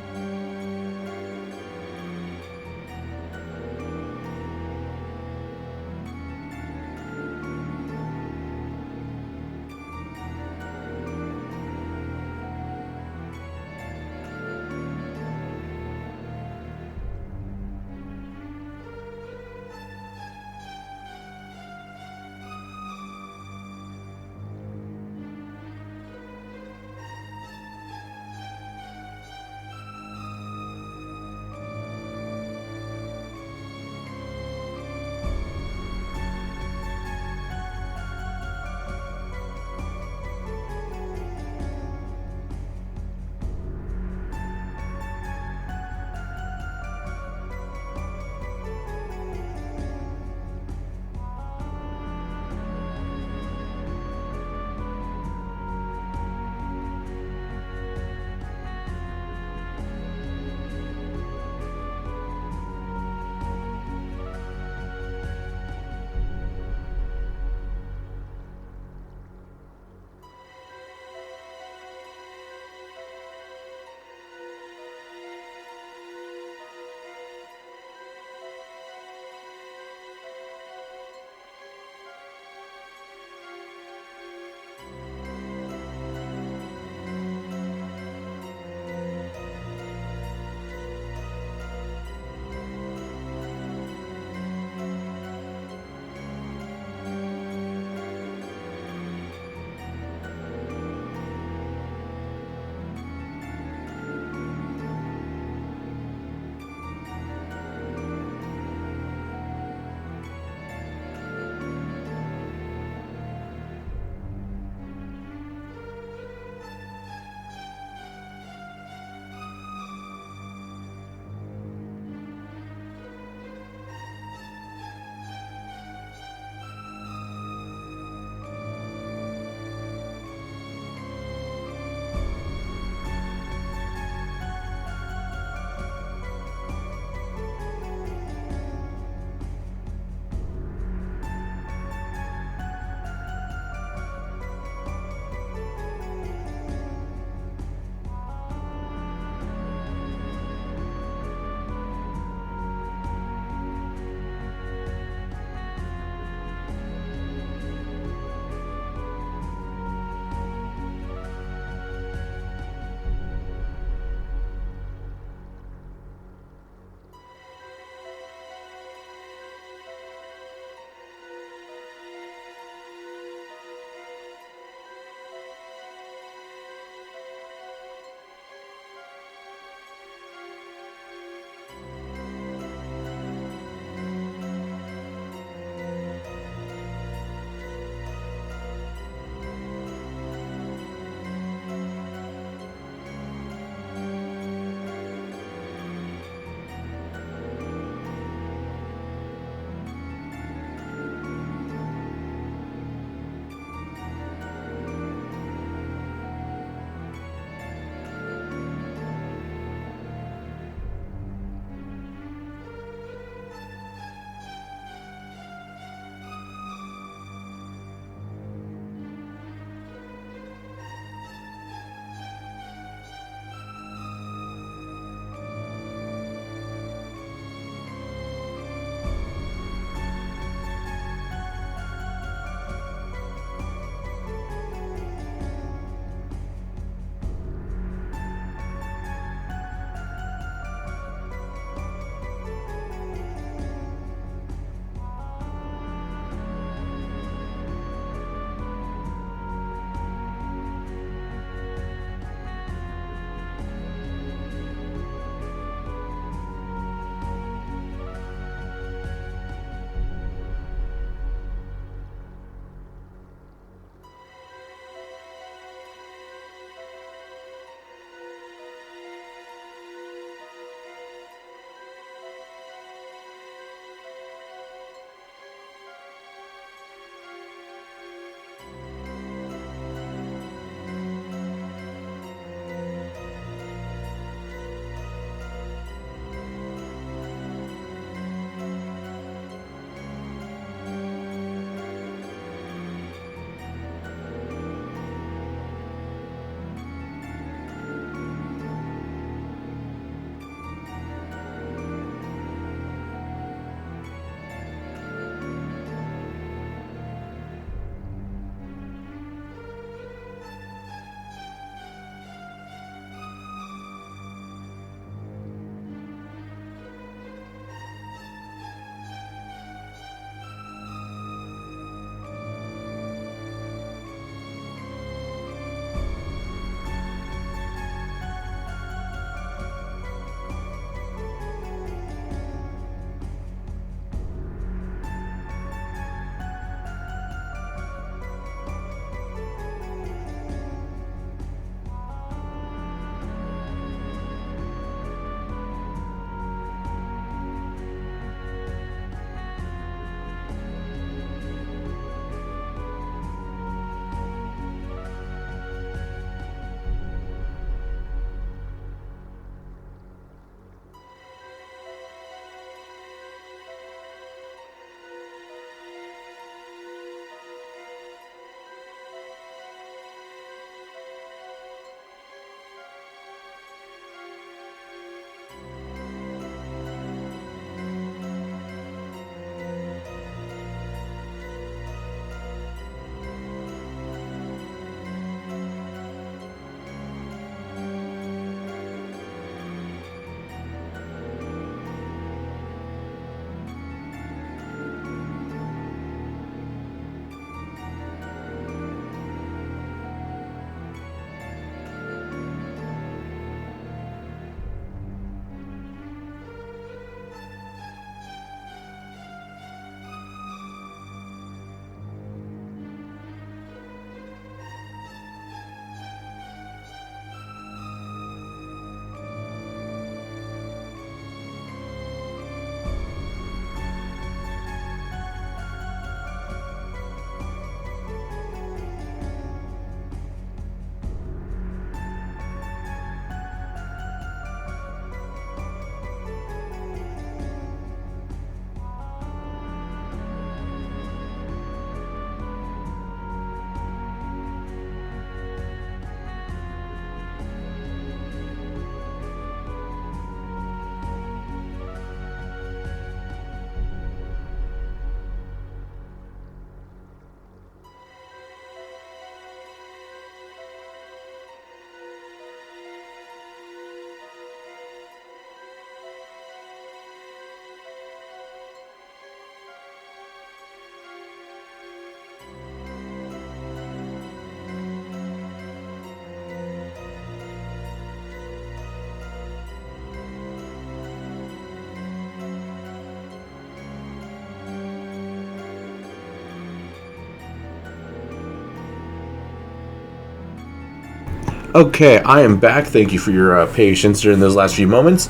Okay, I am back. Thank you for your patience during those last few moments.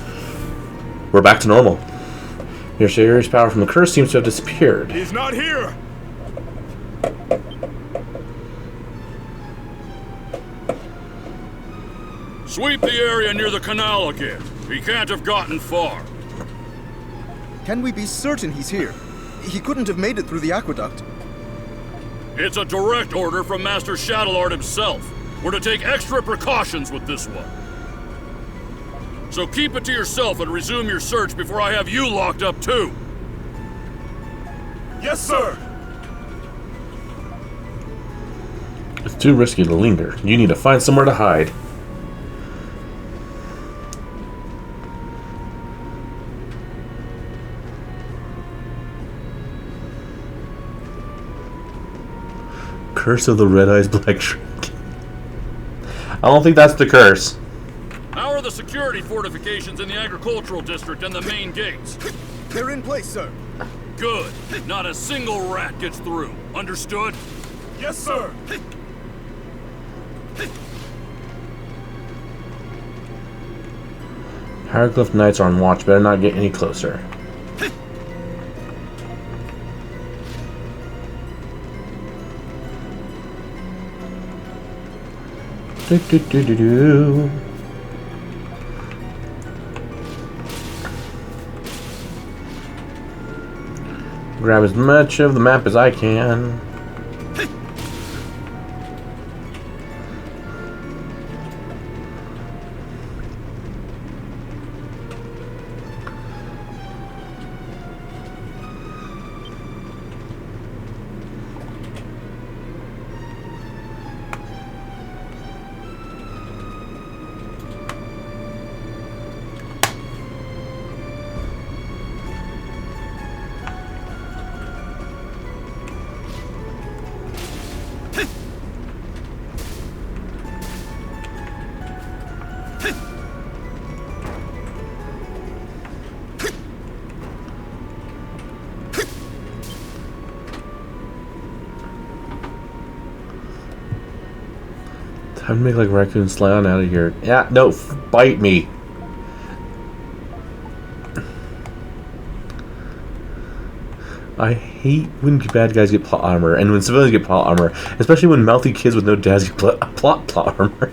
We're back to normal. Your serious power from the curse seems to have disappeared. He's not here! Sweep the area near the canal again. He can't have gotten far. Can we be certain he's here? He couldn't have made it through the aqueduct. It's a direct order from Master Shadowlord himself. We're to take extra precautions with this one. So keep it to yourself and resume your search before I have you locked up too. Yes, sir! It's too risky to linger. You need to find somewhere to hide. Curse of the Red Eyes Black Shrek. I don't think that's the curse. How are the security fortifications in the agricultural district and the main gates? They're in place, sir. Good. Not a single rat gets through. Understood? Yes, sir! Hieroglyph Knights are on watch. Better not get any closer. Do, do, do, do, do. Grab as much of the map as I can. Time to make like raccoon slide on out of here. Yeah, no, bite me. I hate when bad guys get plot armor and when civilians get plot armor, especially when mouthy kids with no dads get plot armor.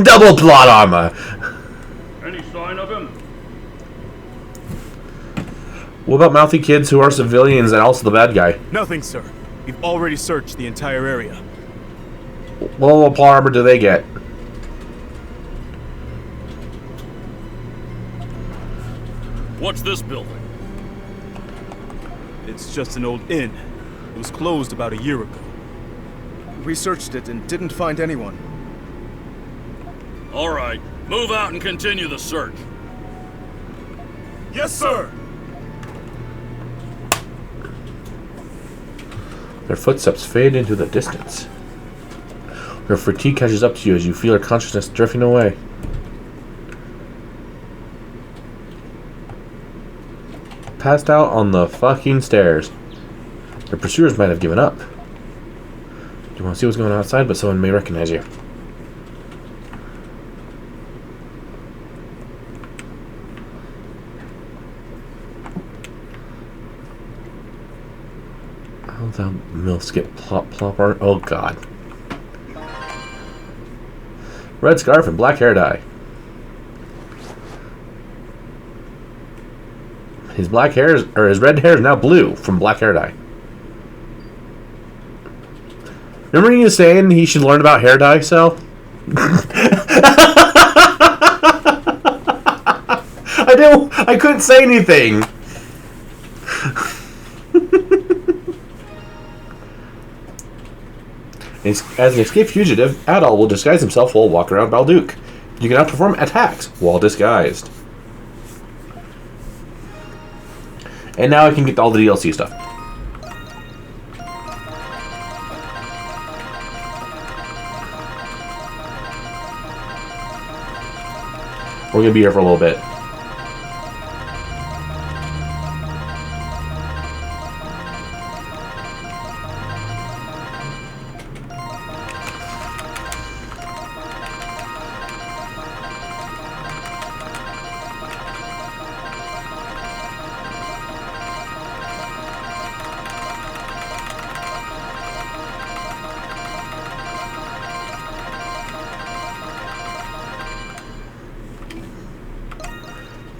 Double plot armor. Any sign of him? What about mouthy kids who are civilians and also the bad guy? Nothing, sir. We've already searched the entire area. What level plot armor do they get? What's this building? It's just an old inn. It was closed about a year ago. We searched it and didn't find anyone. All right, move out and continue the search. Yes, sir! Their footsteps fade into the distance. Your fatigue catches up to you as you feel your consciousness drifting away. Passed out on the fucking stairs. Your pursuers might have given up. You want to see what's going on outside, but someone may recognize you. How does that milfs get plop? Oh god. Red scarf and black hair dye. His black hair or his red hair is now blue from black hair dye. Remember you saying he should learn about hair dye, Sal? I couldn't say anything. As an escaped fugitive, Adol will disguise himself while walking around Balduke. You can outperform attacks while disguised. And now I can get all the DLC stuff. We're gonna be here for a little bit.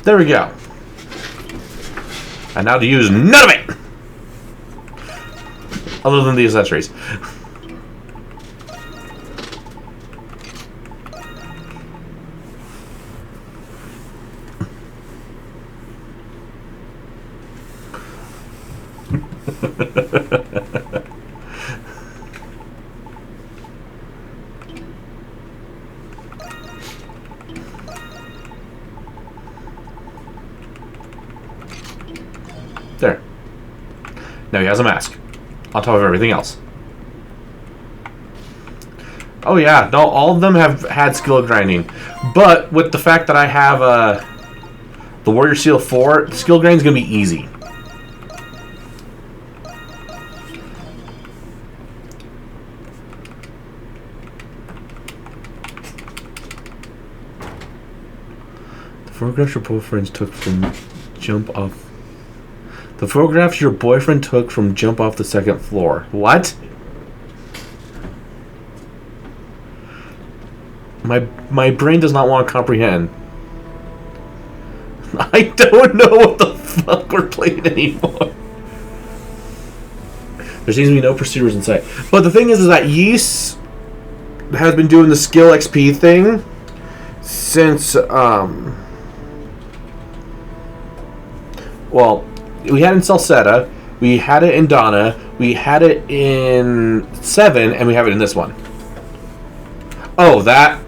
There we go. And now to use none of it! Other than the accessories. There. Now he has a mask. On top of everything else. Oh yeah, no, all of them have had skill grinding. But with the fact that I have the Warrior Seal 4, skill grinding is going to be easy. The photographs your boyfriend took from jump off. The photographs your boyfriend took from jump off the second floor. What? My brain does not want to comprehend. I don't know what the fuck we're playing anymore. There seems to be no pursuers in sight. But the thing is that Yeast has been doing the skill XP thing since, well, we had it in Salsetta, we had it in Donna, we had it in 7, and we have it in this one. Oh, that.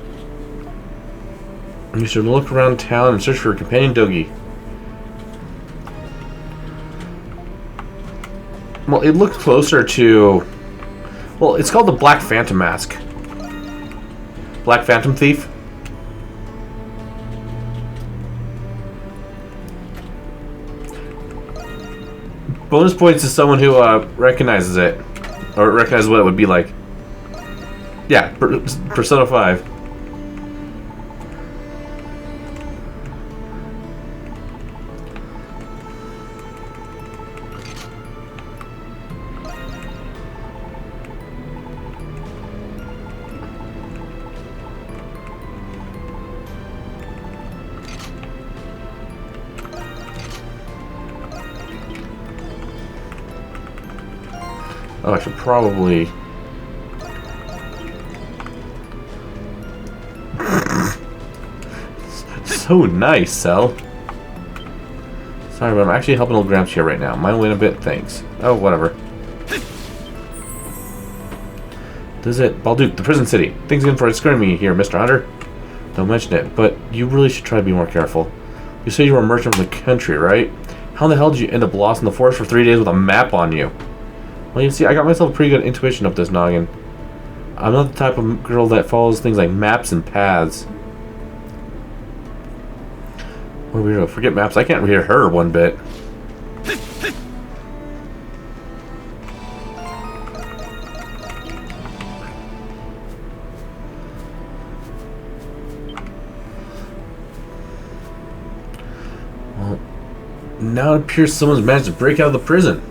You should look around town and search for a companion Dogi. Well, it looks closer to... Well, it's called the Black Phantom Mask. Black Phantom Thief. Bonus points to someone who recognizes it. Or recognizes what it would be like. Yeah, Persona 5. Oh, I should probably... So nice, Cell. Sorry, but I'm actually helping old Gramps here right now. Might win a bit, thanks. Oh, whatever. This is it. Balduke, the prison city. Things again for scaring me here, Mr. Hunter. Don't mention it, but you really should try to be more careful. You say you were a merchant from the country, right? How in the hell did you end up lost in the forest for 3 days with a map on you? Well, you see, I got myself a pretty good intuition up this noggin. I'm not the type of girl that follows things like maps and paths. What weirdo, forget maps. I can't hear her one bit. Well, now it appears someone's managed to break out of the prison.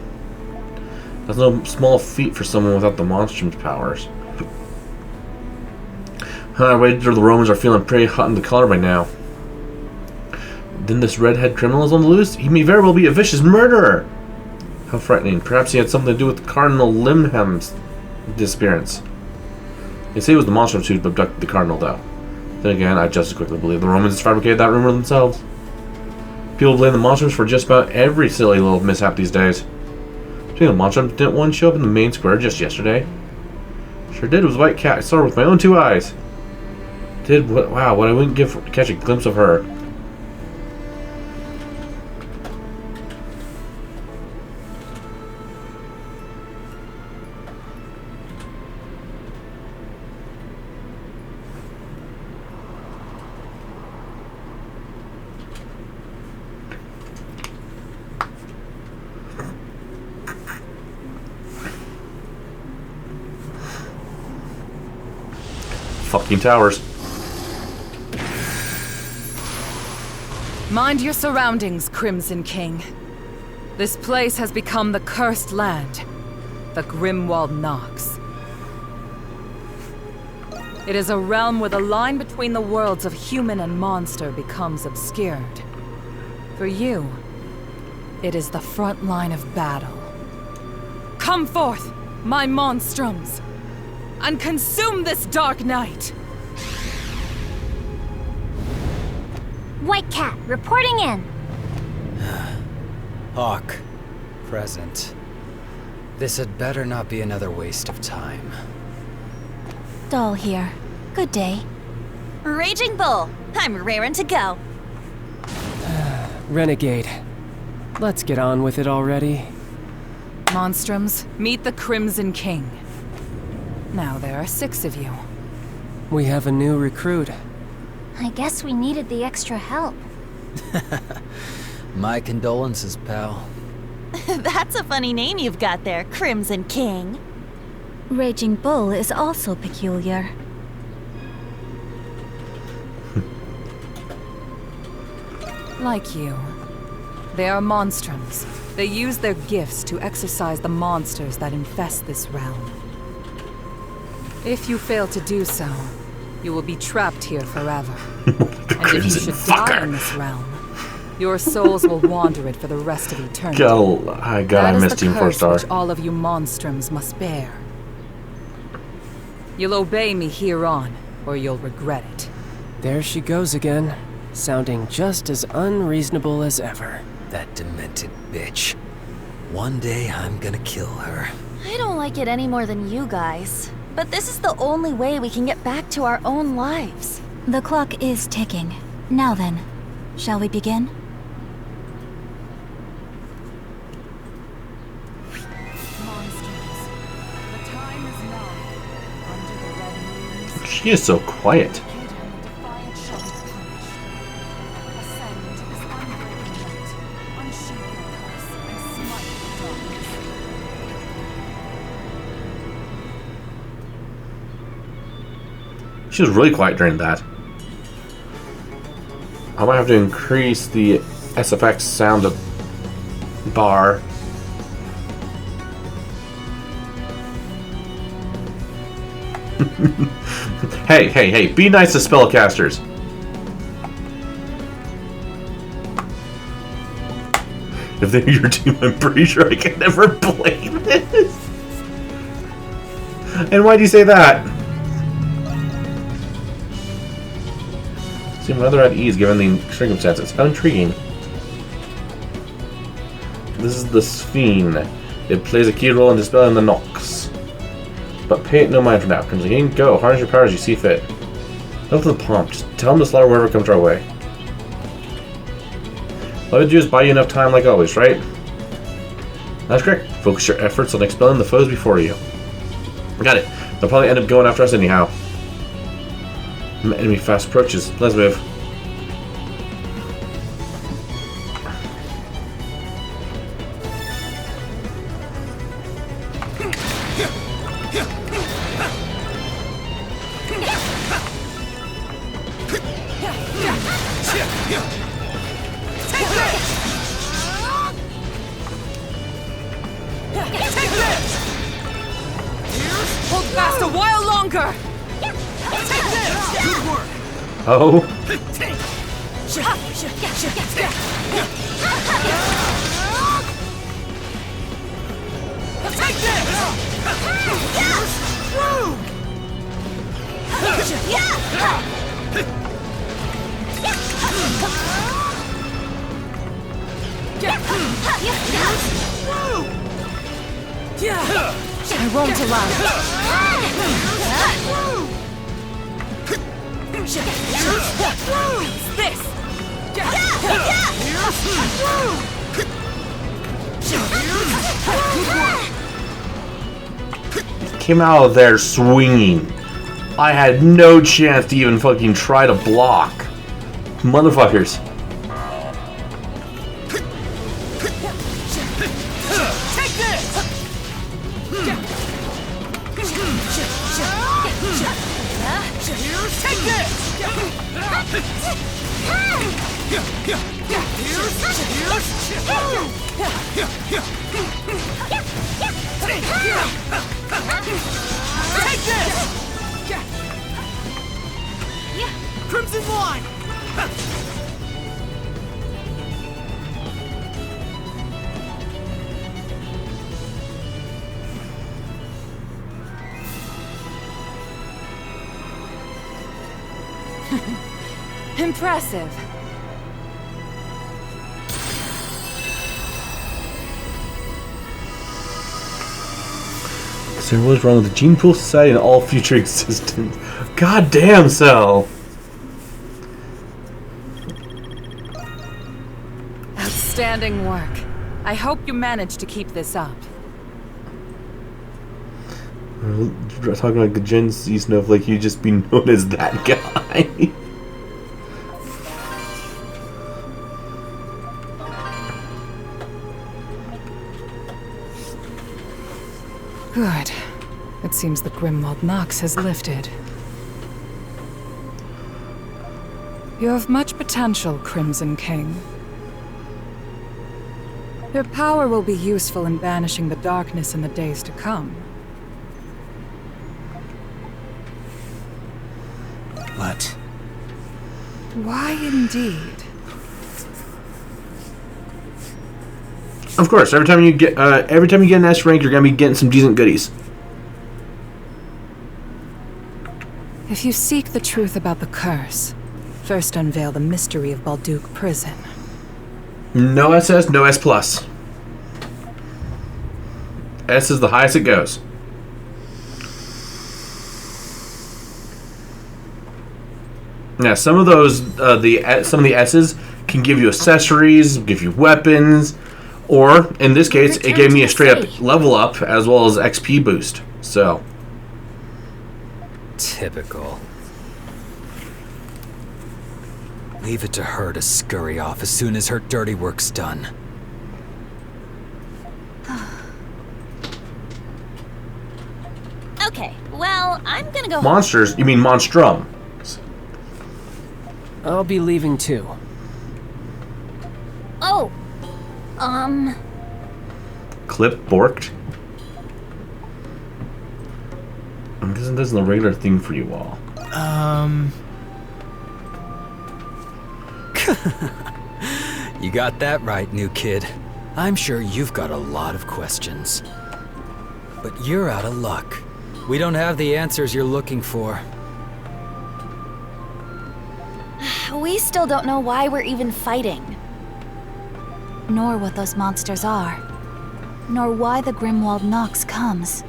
That's no small feat for someone without the Monstrum's powers. I wager the Romans are feeling pretty hot in the collar by now. Then this redhead criminal is on the loose? He may very well be a vicious murderer! How frightening. Perhaps he had something to do with Cardinal Limham's disappearance. They say it was the Monstrum who abducted the Cardinal, though. Then again, I just as quickly believe the Romans fabricated that rumor themselves. People blame the Monstrums for just about every silly little mishap these days. Speaking of Monstrum, didn't one show up in the main square just yesterday? Sure did. It was a white cat. I saw her with my own 2 eyes. Did what? Wow, what I wouldn't give to catch a glimpse of her. Fucking towers. Mind your surroundings, Crimson King. This place has become the cursed land, the Grimwald Nox. It is a realm where the line between the worlds of human and monster becomes obscured. For you, it is the front line of battle. Come forth, my monstrums, and consume this dark night! White Cat, reporting in. Hawk, present. This had better not be another waste of time. Doll here. Good day. Raging Bull, I'm raring to go. Renegade. Let's get on with it already. Monstrums, meet the Crimson King. Now there are 6 of you. We have a new recruit. I guess we needed the extra help. My condolences, pal. That's a funny name you've got there, Crimson King. Raging Bull is also peculiar. Like you. They are monstrums. They use their gifts to exorcise the monsters that infest this realm. If you fail to do so, you will be trapped here forever. And if you should die in this realm, your souls will wander it for the rest of eternity. I missed Team 4 Star. Which all of you monstrums must bear. You'll obey me hereon, or you'll regret it. There she goes again, sounding just as unreasonable as ever. That demented bitch. One day I'm gonna kill her. I don't like it any more than you guys. But this is the only way we can get back to our own lives. The clock is ticking. Now then, shall we begin? She is so quiet. She was really quiet during that. I might have to increase the SFX sound bar. Hey, be nice to spellcasters. If they're your team, I'm pretty sure I can never play this. And why do you say that? Seem rather at ease given the circumstances. How intriguing. This is the Sphere. It plays a key role in dispelling the Nox. But pay it no mind for now. Crimson King, go. Harness your powers as you see fit. Look to the pomp. Just tell him to slaughter wherever comes our way. All I would do is buy you enough time like always, right? That's correct. Focus your efforts on expelling the foes before you. Got it. They'll probably end up going after us anyhow. Enemy fast approaches. Let's move. Hold fast a while longer! Oh. I won't allow Came out of there swinging. I had no chance to even fucking try to block. Motherfuckers. Take this! Take this! Crimson Wine! Impressive. So what is wrong with the gene pool society and all future existence? God damn, Cell. Outstanding work. I hope you manage to keep this up. Talking like the Gen Z snowflake, you just be known as that guy. Good. It seems the Grimwald Nox has lifted. You have much potential, Crimson King. Your power will be useful in banishing the darkness in the days to come. What? Why indeed? Of course, every time you get an S rank, you're gonna be getting some decent goodies. If you seek the truth about the curse, first unveil the mystery of Balduke Prison. No SS, no S+. S is the highest it goes. Now, some of those, some of the S's can give you accessories, give you weapons, or in this case, it gave me a straight up level up as well as XP boost. So, typical. Leave it to her to scurry off as soon as her dirty work's done. Okay, well, I'm gonna go home. Monsters? You mean Monstrum? I'll be leaving too. Oh, Clip borked? I'm guessing this is a regular thing for you all. You got that right, new kid. I'm sure you've got a lot of questions. But you're out of luck. We don't have the answers you're looking for. we still don't know why we're even fighting. Nor what those monsters are. Nor why the Grimwald Nox comes.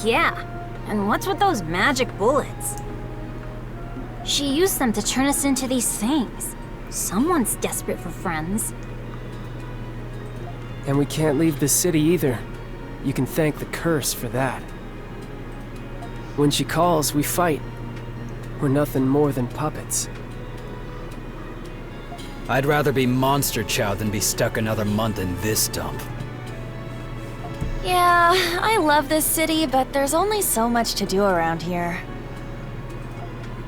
Yeah, and what's with those magic bullets? She used them to turn us into these things. Someone's desperate for friends. And we can't leave the city either. You can thank the curse for that. When she calls, we fight. We're nothing more than puppets. I'd rather be Monster Chow than be stuck another month in this dump. Yeah, I love this city, but there's only so much to do around here.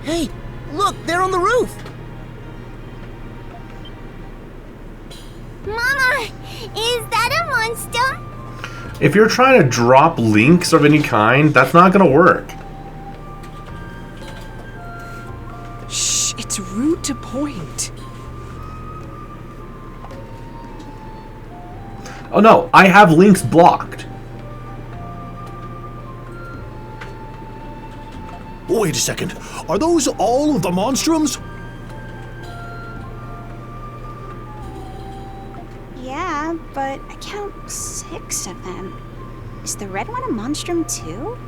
Hey, look, they're on the roof! Mama, is that a monster? If you're trying to drop links of any kind, that's not gonna work. Shh, it's rude to point. Oh no, I have links blocked. Wait a second. Are those all of the Monstrums? Yeah, but I count 6 of them. Is the red one a Monstrum too?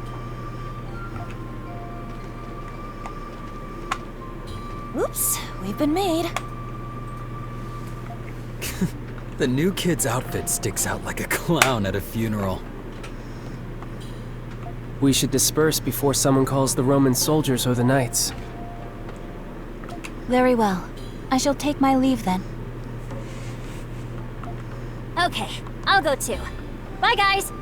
Oops, we've been made. The new kid's outfit sticks out like a clown at a funeral. We should disperse before someone calls the Roman soldiers or the knights. Very well. I shall take my leave then. Okay, I'll go too. Bye, guys!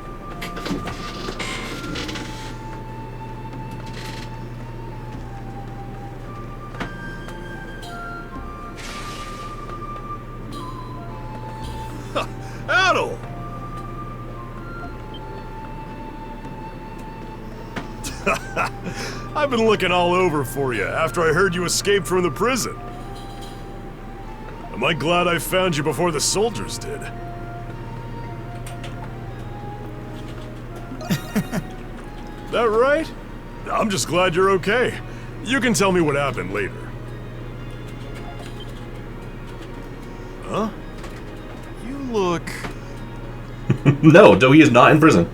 Adel! I've been looking all over for you after I heard you escaped from the prison. Am I glad I found you before the soldiers did? That right? I'm just glad you're okay. You can tell me what happened later. Huh? You look... No, Dogi is not in prison.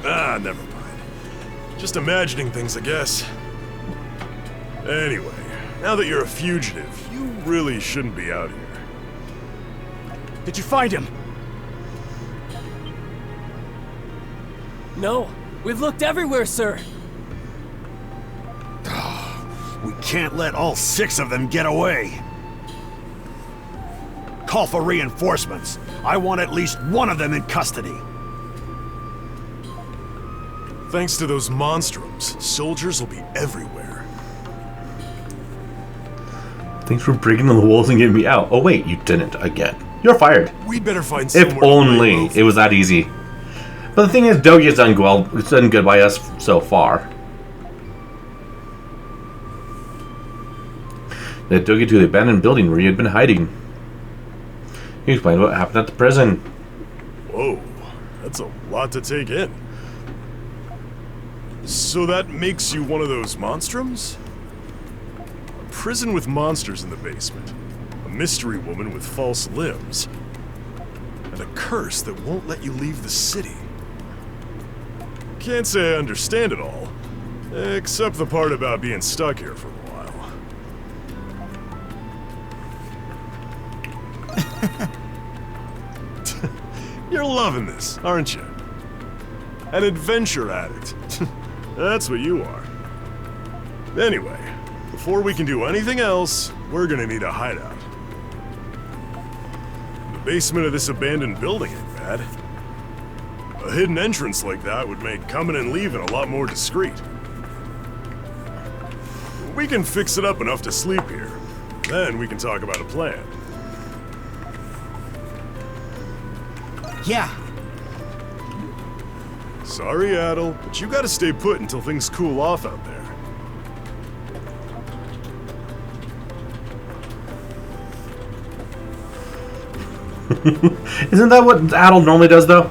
Ah, never mind. Just imagining things, I guess. Anyway, now that you're a fugitive, you really shouldn't be out here. Did you find him? No, we've looked everywhere, sir. We can't let all 6 of them get away. Call for reinforcements. I want at least one of them in custody. Thanks to those monstrums, soldiers will be everywhere. Thanks for breaking on the walls and getting me out. Oh wait, you didn't again. You're fired. We'd better find somewhere. If only it was that easy. But the thing is, Dogi has done well. It's done good by us so far. Led Dogi to the abandoned building where he had been hiding. He explained what happened at the prison. Whoa, that's a lot to take in. So that makes you one of those monstrums? A prison with monsters in the basement. A mystery woman with false limbs. And a curse that won't let you leave the city. Can't say I understand it all. Except the part about being stuck here for a while. You're loving this, aren't you? An adventure addict. That's what you are. Anyway, before we can do anything else, we're gonna need a hideout. The basement of this abandoned building ain't bad. A hidden entrance like that would make coming and leaving a lot more discreet. We can fix it up enough to sleep here. Then we can talk about a plan. Yeah. Sorry, Adel, but you gotta stay put until things cool off out there. Isn't that what Adel normally does, though?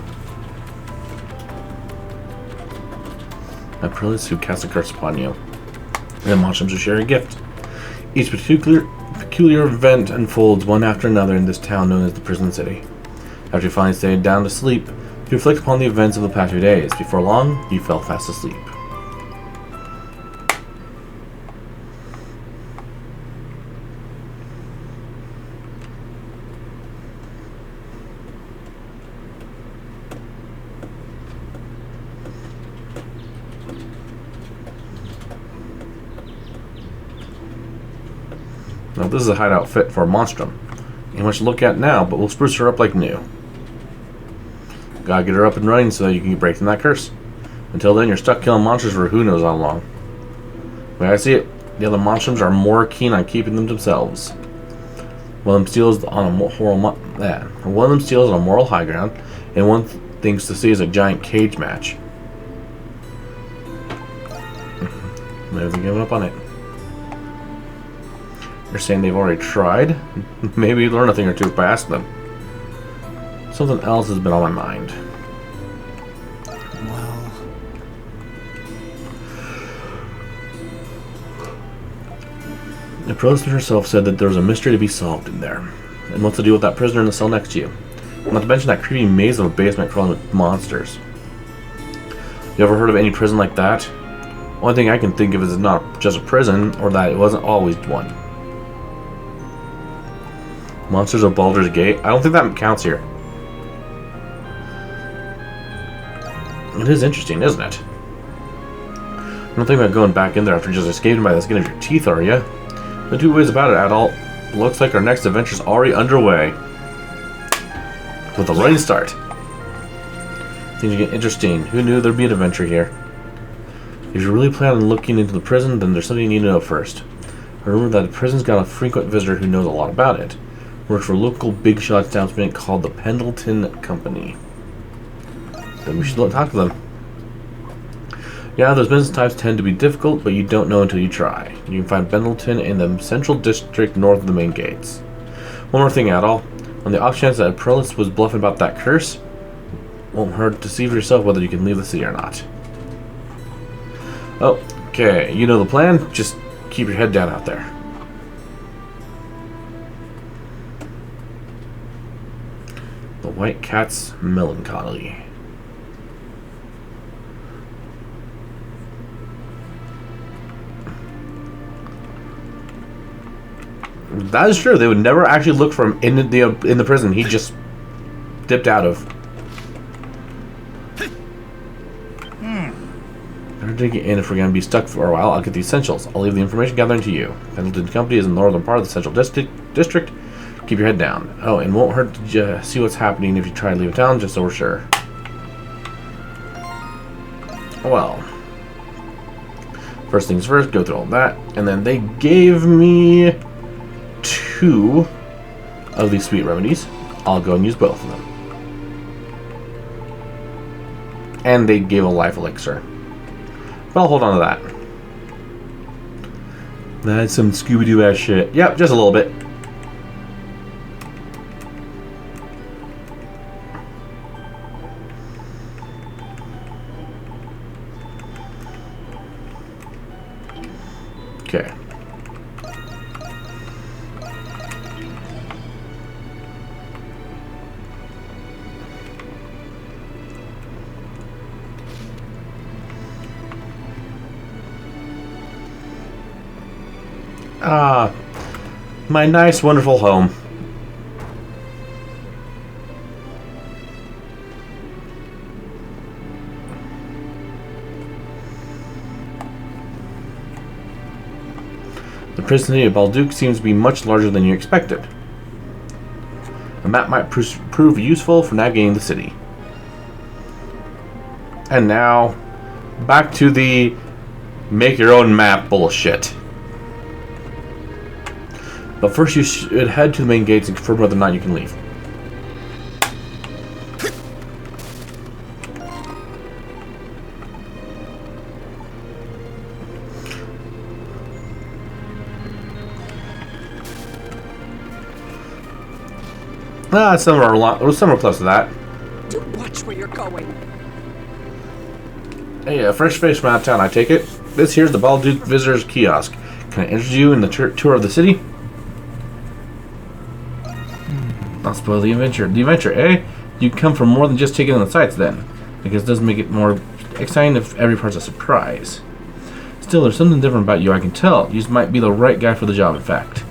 A prince who casts a curse upon you. And monstrums will share a gift. Each peculiar event unfolds one after another in this town known as the Prison City. After you finally stayed down to sleep, you reflect upon the events of the past few days. Before long, you fell fast asleep. Now this is a hideout fit for a monstrum. Ain't much to look at now, but we'll spruce her up like new. Gotta get her up and running so that you can break from that curse. Until then, you're stuck killing monsters for who knows how long. The way I see it, the other monstrums are more keen on keeping them themselves. One of them steals on a moral high ground, and one thinks to see is a giant cage match. Maybe they're giving up on it. They're saying they've already tried. Maybe learn a thing or two by asking them. Something else has been on my mind. Well... The prisoner herself said that there was a mystery to be solved in there. And what's to do with that prisoner in the cell next to you? Not to mention that creepy maze of a basement crawling with monsters. You ever heard of any prison like that? Only thing I can think of is not just a prison, or that it wasn't always one. Monsters of Baldur's Gate? I don't think that counts here. It is interesting, isn't it? You don't think about going back in there after just escaping by the skin of your teeth, are you? No two ways about it at all. Looks like our next adventure's already underway. With a running start. Things get interesting. Who knew there'd be an adventure here? If you really plan on looking into the prison, then there's something you need to know first. I remember that the prison's got a frequent visitor who knows a lot about it. Works for a local big shot establishment called the Pendleton Company. Then we should talk to them. Yeah, those business types tend to be difficult, but you don't know until you try. You can find Pendleton in the central district north of the main gates. One more thing, Adol. On the off chance that Aprillis was bluffing about that curse, Won't hurt to see for yourself whether you can leave the city or not. Okay, you know the plan. Just keep your head down out there. The White Cat's Melancholy. That is true. They would never actually look for him in the prison he just dipped out of. Better dig in if we're going to be stuck for a while. I'll get the essentials. I'll leave the information gathering to you. Pendleton Company is in the northern part of the central district. Keep your head down. Oh, and won't hurt to see what's happening if you try to leave town, just so we're sure. Well, first things first, go through all that. And then they gave me 2 of these sweet remedies. I'll go and use both of them. And they gave a life elixir. But I'll hold on to that. That's some Scooby-Doo ass shit. Yep, just a little bit. Okay. Ah, my nice, wonderful home. The prison city of Balduke seems to be much larger than you expected. A map might prove useful for navigating the city. And now, back to the make your own map bullshit. But first you should head to the main gates and confirm whether or not you can leave. Some are close to that. Do watch where you're going. Hey, a fresh face from out of town, I take it. This here's the Balduke Visitor's Kiosk. Can I interest you in the tour of the city? I'll spoil the adventure. The adventure, eh? You come for more than just taking in the sights, then. Because it does make it more exciting if every part's a surprise. Still, there's something different about you, I can tell. You might be the right guy for the job, in fact.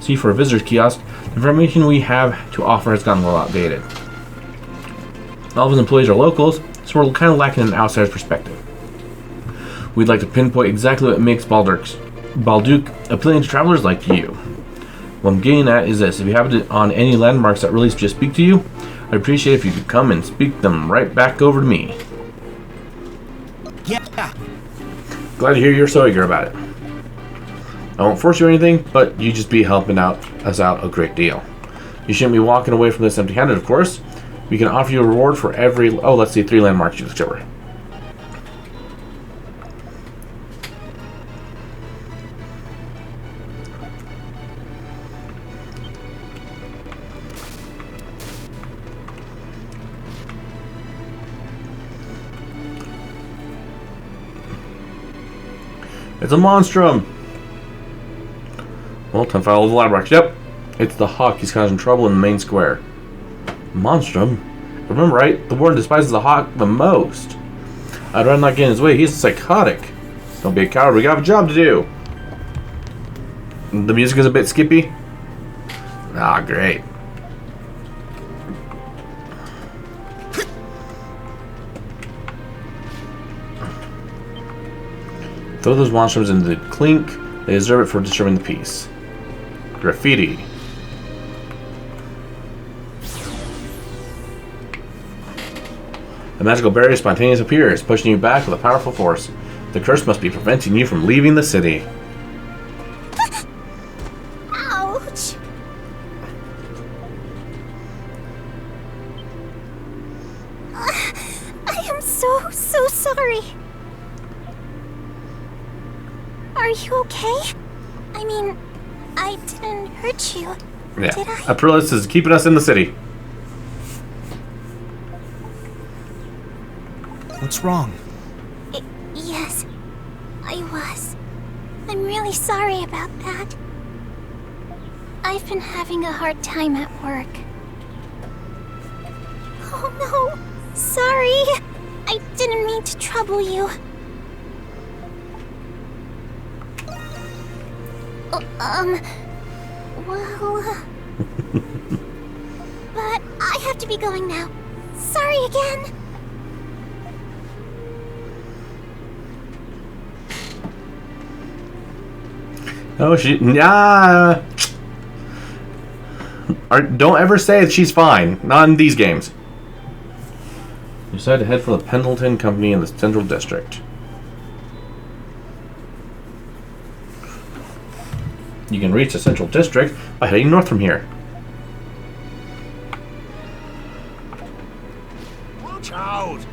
See, for a visitor's kiosk, the information we have to offer has gotten a little outdated. All of his employees are locals, so we're kind of lacking an outsider's perspective. We'd like to pinpoint exactly what makes Balduke appealing to travelers like you. What I'm getting at is this: if you happen on any landmarks that really just speak to you, I'd appreciate if you could come and speak them right back over to me. Yeah. Glad to hear you're so eager about it. I won't force you or anything, but you just be helping us out a great deal. You shouldn't be walking away from this empty-handed, of course. We can offer you a reward for every, 3 landmarks you discover. It's a monstrum! Well, time to follow the landmarks. Yep, it's the hawk. He's causing trouble in the main square. Monstrum? Remember, right? The warden despises the hawk the most. I'd rather not get in his way. He's psychotic. Don't be a coward. We got a job to do. The music is a bit skippy. Ah, great. Throw those monstrums into the clink. They deserve it for disturbing the peace. Graffiti. The magical barrier spontaneously appears, pushing you back with a powerful force. The curse must be preventing you from leaving the city. Ouch! I am so sorry. Are you okay? I mean, I didn't hurt you. Yeah. Aprilis is keeping us in the city. What's wrong? Yes, I was. I'm really sorry about that. I've been having a hard time at work. Oh no, sorry. I didn't mean to trouble you. Well... But I have to be going now. Sorry again. Oh, yeah. Don't ever say that she's fine. Not in these games. You decide to head for the Pendleton Company in the Central District. You can reach the Central District by heading north from here. Watch out!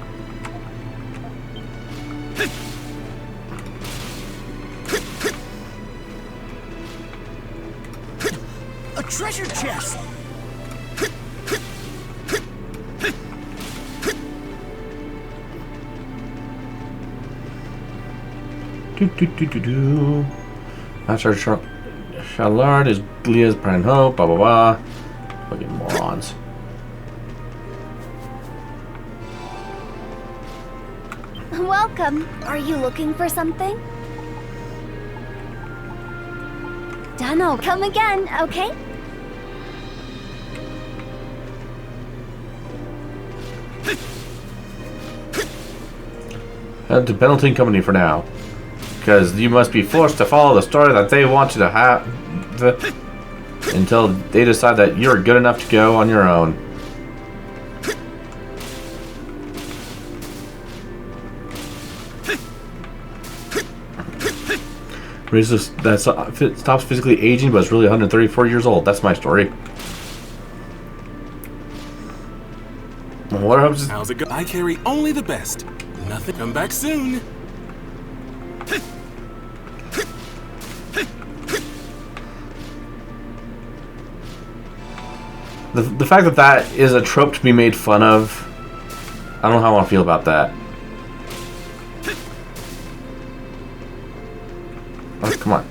A treasure chest! Master Chalard is Blia's prime hope, blah blah blah. Fucking morons. Welcome. Are you looking for something? Dunno, come again, okay? Head to Pendleton Company for now. Because you must be forced to follow the story that they want you to have until they decide that you're good enough to go on your own. Raises that stops physically aging but is really 134 years old. That's my story. What happens? How's it go? I carry only the best. Nothing. Come back soon. The fact that that is a trope to be made fun of, I don't know how I want to feel about that. Oh, come on.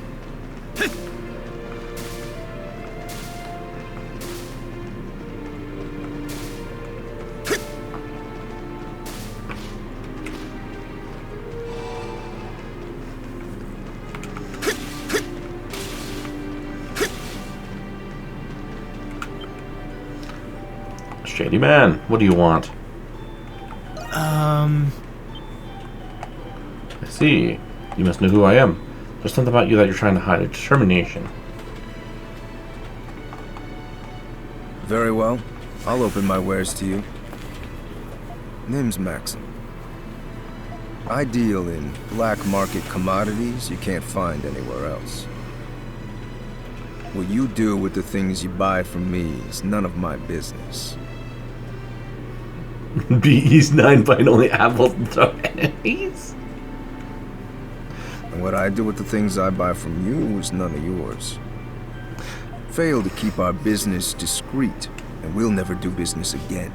Shady man, what do you want? I see. You must know who I am. There's something about you that you're trying to hide. A determination. Very well. I'll open my wares to you. Name's Maxim. I deal in black market commodities you can't find anywhere else. What you do with the things you buy from me is none of my business. BE's 9 find only apples and throw enemies. And what I do with the things I buy from you is none of yours. Fail to keep our business discreet, and we'll never do business again.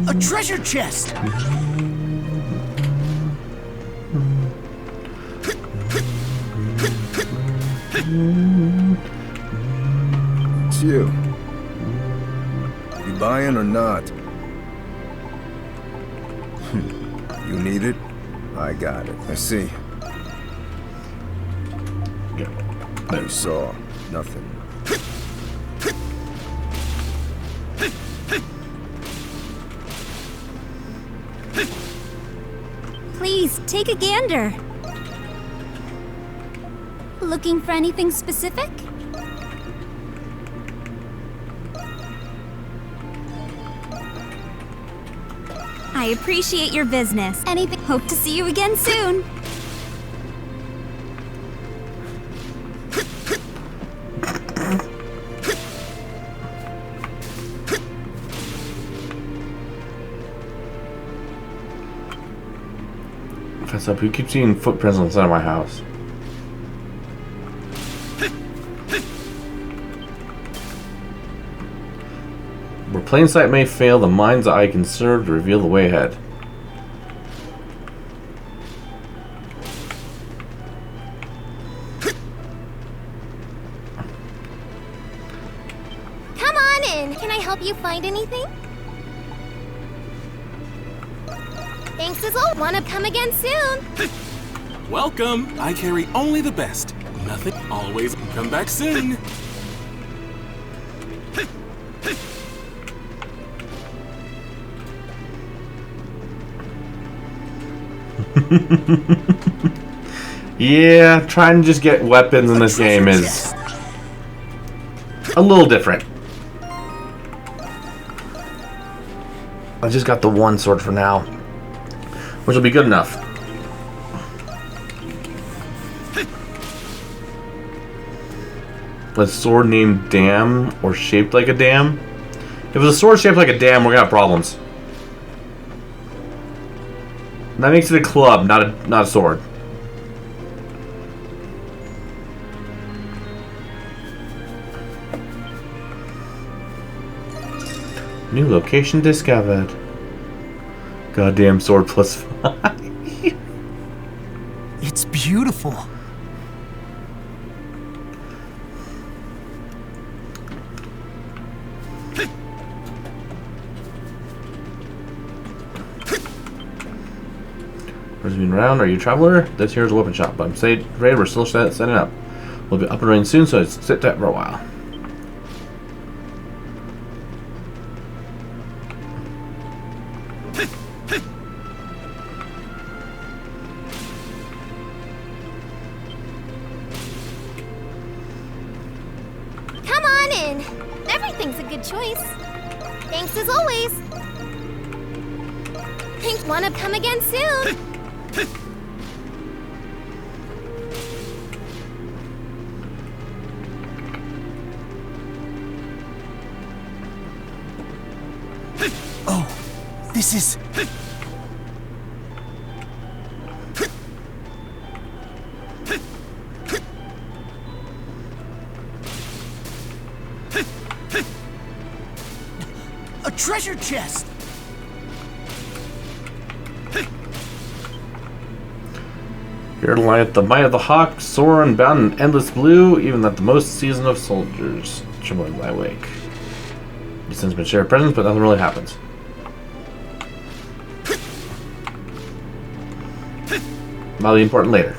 A treasure chest! It's you. You buying or not? You need it? I got it. I see. You saw nothing. Please, take a gander. Looking for anything specific? I appreciate your business. Anything. Hope to see you again soon. Heads up, you keep seeing footprints on the side of my house. Where plain sight may fail, the mind's eye can serve to reveal the way ahead. Come on in. Can I help you find anything? Thanks as all. Wanna come again soon? Welcome. I carry only the best. Nothing. Always come back soon. Yeah, trying to just get weapons in this game is a little different. I just got the one sword for now, which will be good enough. A sword named Dam or shaped like a dam? If it was a sword shaped like a dam, we're gonna have problems. That makes it a club, not a sword. New location discovered. Goddamn sword plus 5. It's beautiful. Been around, are you a traveler? This here's a weapon shop, but I'm afraid we're still setting up. We'll be up and running soon, so sit tight for a while. Come on in. Everything's a good choice. Thanks as always. Think wanna come again soon? Oh, this is... a treasure chest! Here to light the might of the hawk, soaring bound in endless blue, even that the most seasoned of soldiers trembling lie awake. These things been shared presents, but nothing really happens. That'll be important later.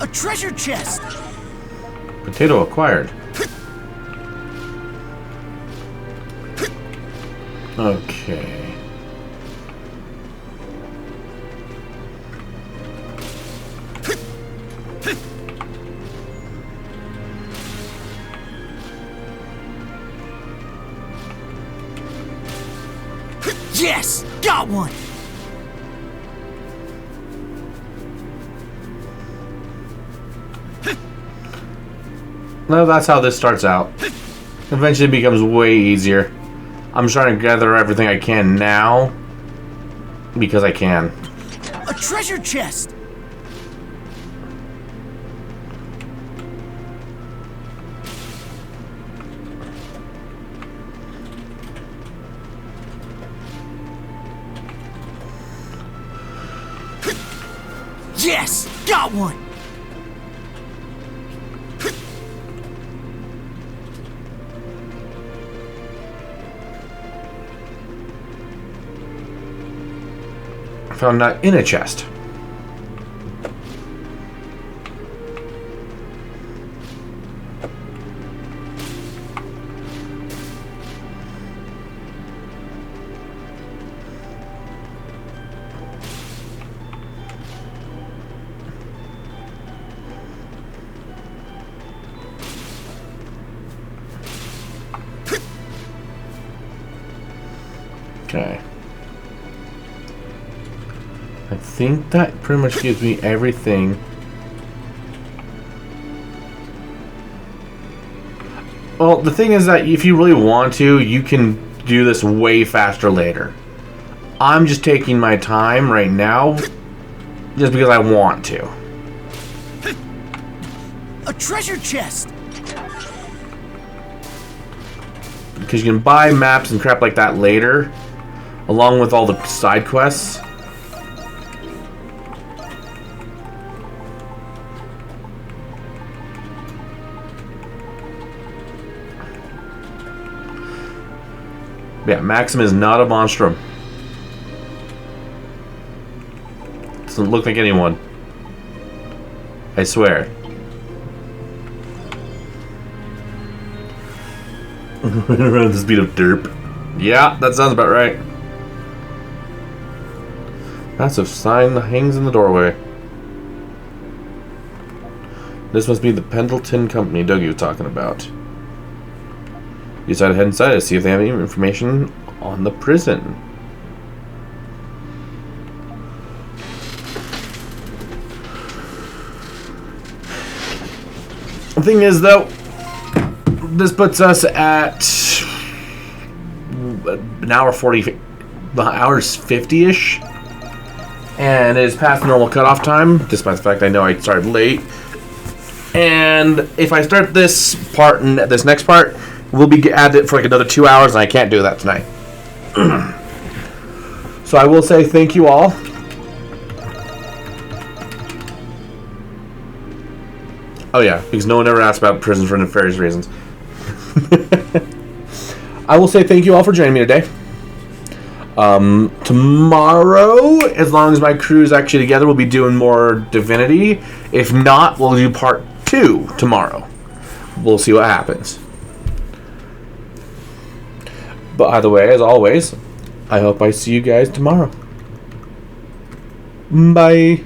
A treasure chest! Potato acquired. Okay. Yes! Got one! No, that's how this starts out. Eventually it becomes way easier. I'm trying to gather everything I can now because I can. A treasure chest! Yes! Got one! Found that in a chest. Okay. I think that pretty much gives me everything. Well, the thing is that if you really want to, you can do this way faster later. I'm just taking my time right now just because I want to. A treasure chest! Because you can buy maps and crap like that later, along with all the side quests. Yeah, Maxim is not a monstrum. Doesn't look like anyone. I swear. Around the speed of derp. Yeah, that sounds about right. Massive sign hangs in the doorway. This must be the Pendleton Company Dougie was talking about. You decided to head inside to see if they have any information on the prison. The thing is, though, this puts us at an hour 40, hours 50-ish, and it is past the normal cutoff time, despite the fact I know I started late. And if I start this part and this next part, we'll be at it for like another 2 hours, and I can't do that tonight. So I will say thank you all. Oh yeah, because no one ever asked about prison for nefarious reasons. I will say thank you all for joining me today. Tomorrow, as long as my crew is actually together, we'll be doing more Divinity. If not, we'll do part 2 tomorrow. We'll see what happens. But either way, as always, I hope I see you guys tomorrow. Bye.